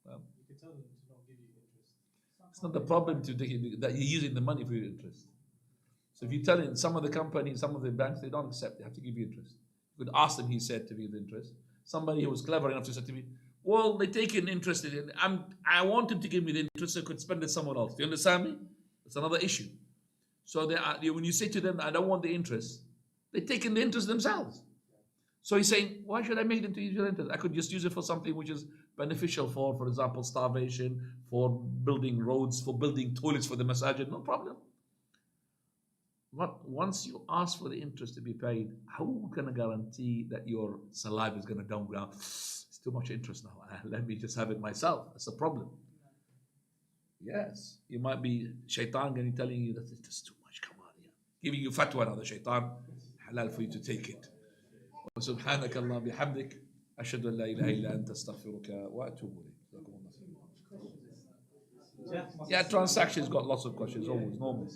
S1: Well,
S2: You can tell them to not give you interest.
S1: it's not the problem that you're using the money for your interest. So if you tell him, some of the companies, some of the banks, they don't accept. They have to give you interest. You could ask them, he said, to give the interest. Somebody who was clever enough to say to me, well, they take an interest in it. I want him to give me the interest so I could spend it somewhere else. Do you understand me? It's another issue. So when you say to them, I don't want the interest, they take in the interest themselves. So he's saying, why should I make them to use your interest? I could just use it for something which is beneficial for example, starvation, for building roads, for building toilets for the masajid, no problem. But once you ask for the interest to be paid, how can I guarantee that your saliva is going to down ground? It's too much interest now. Let me just have it myself. That's a problem. Yes, you might be shaitan going to telling you that it's just too much. Come on, yeah. Giving you fatwa now, the shaitan. Halal for you to take it. سبحانك اللهم بحمدك أشهد أن لا إله إلا أنت أستغفرك وأتوب إليك. Yeah, transactions got lots of questions, always normal.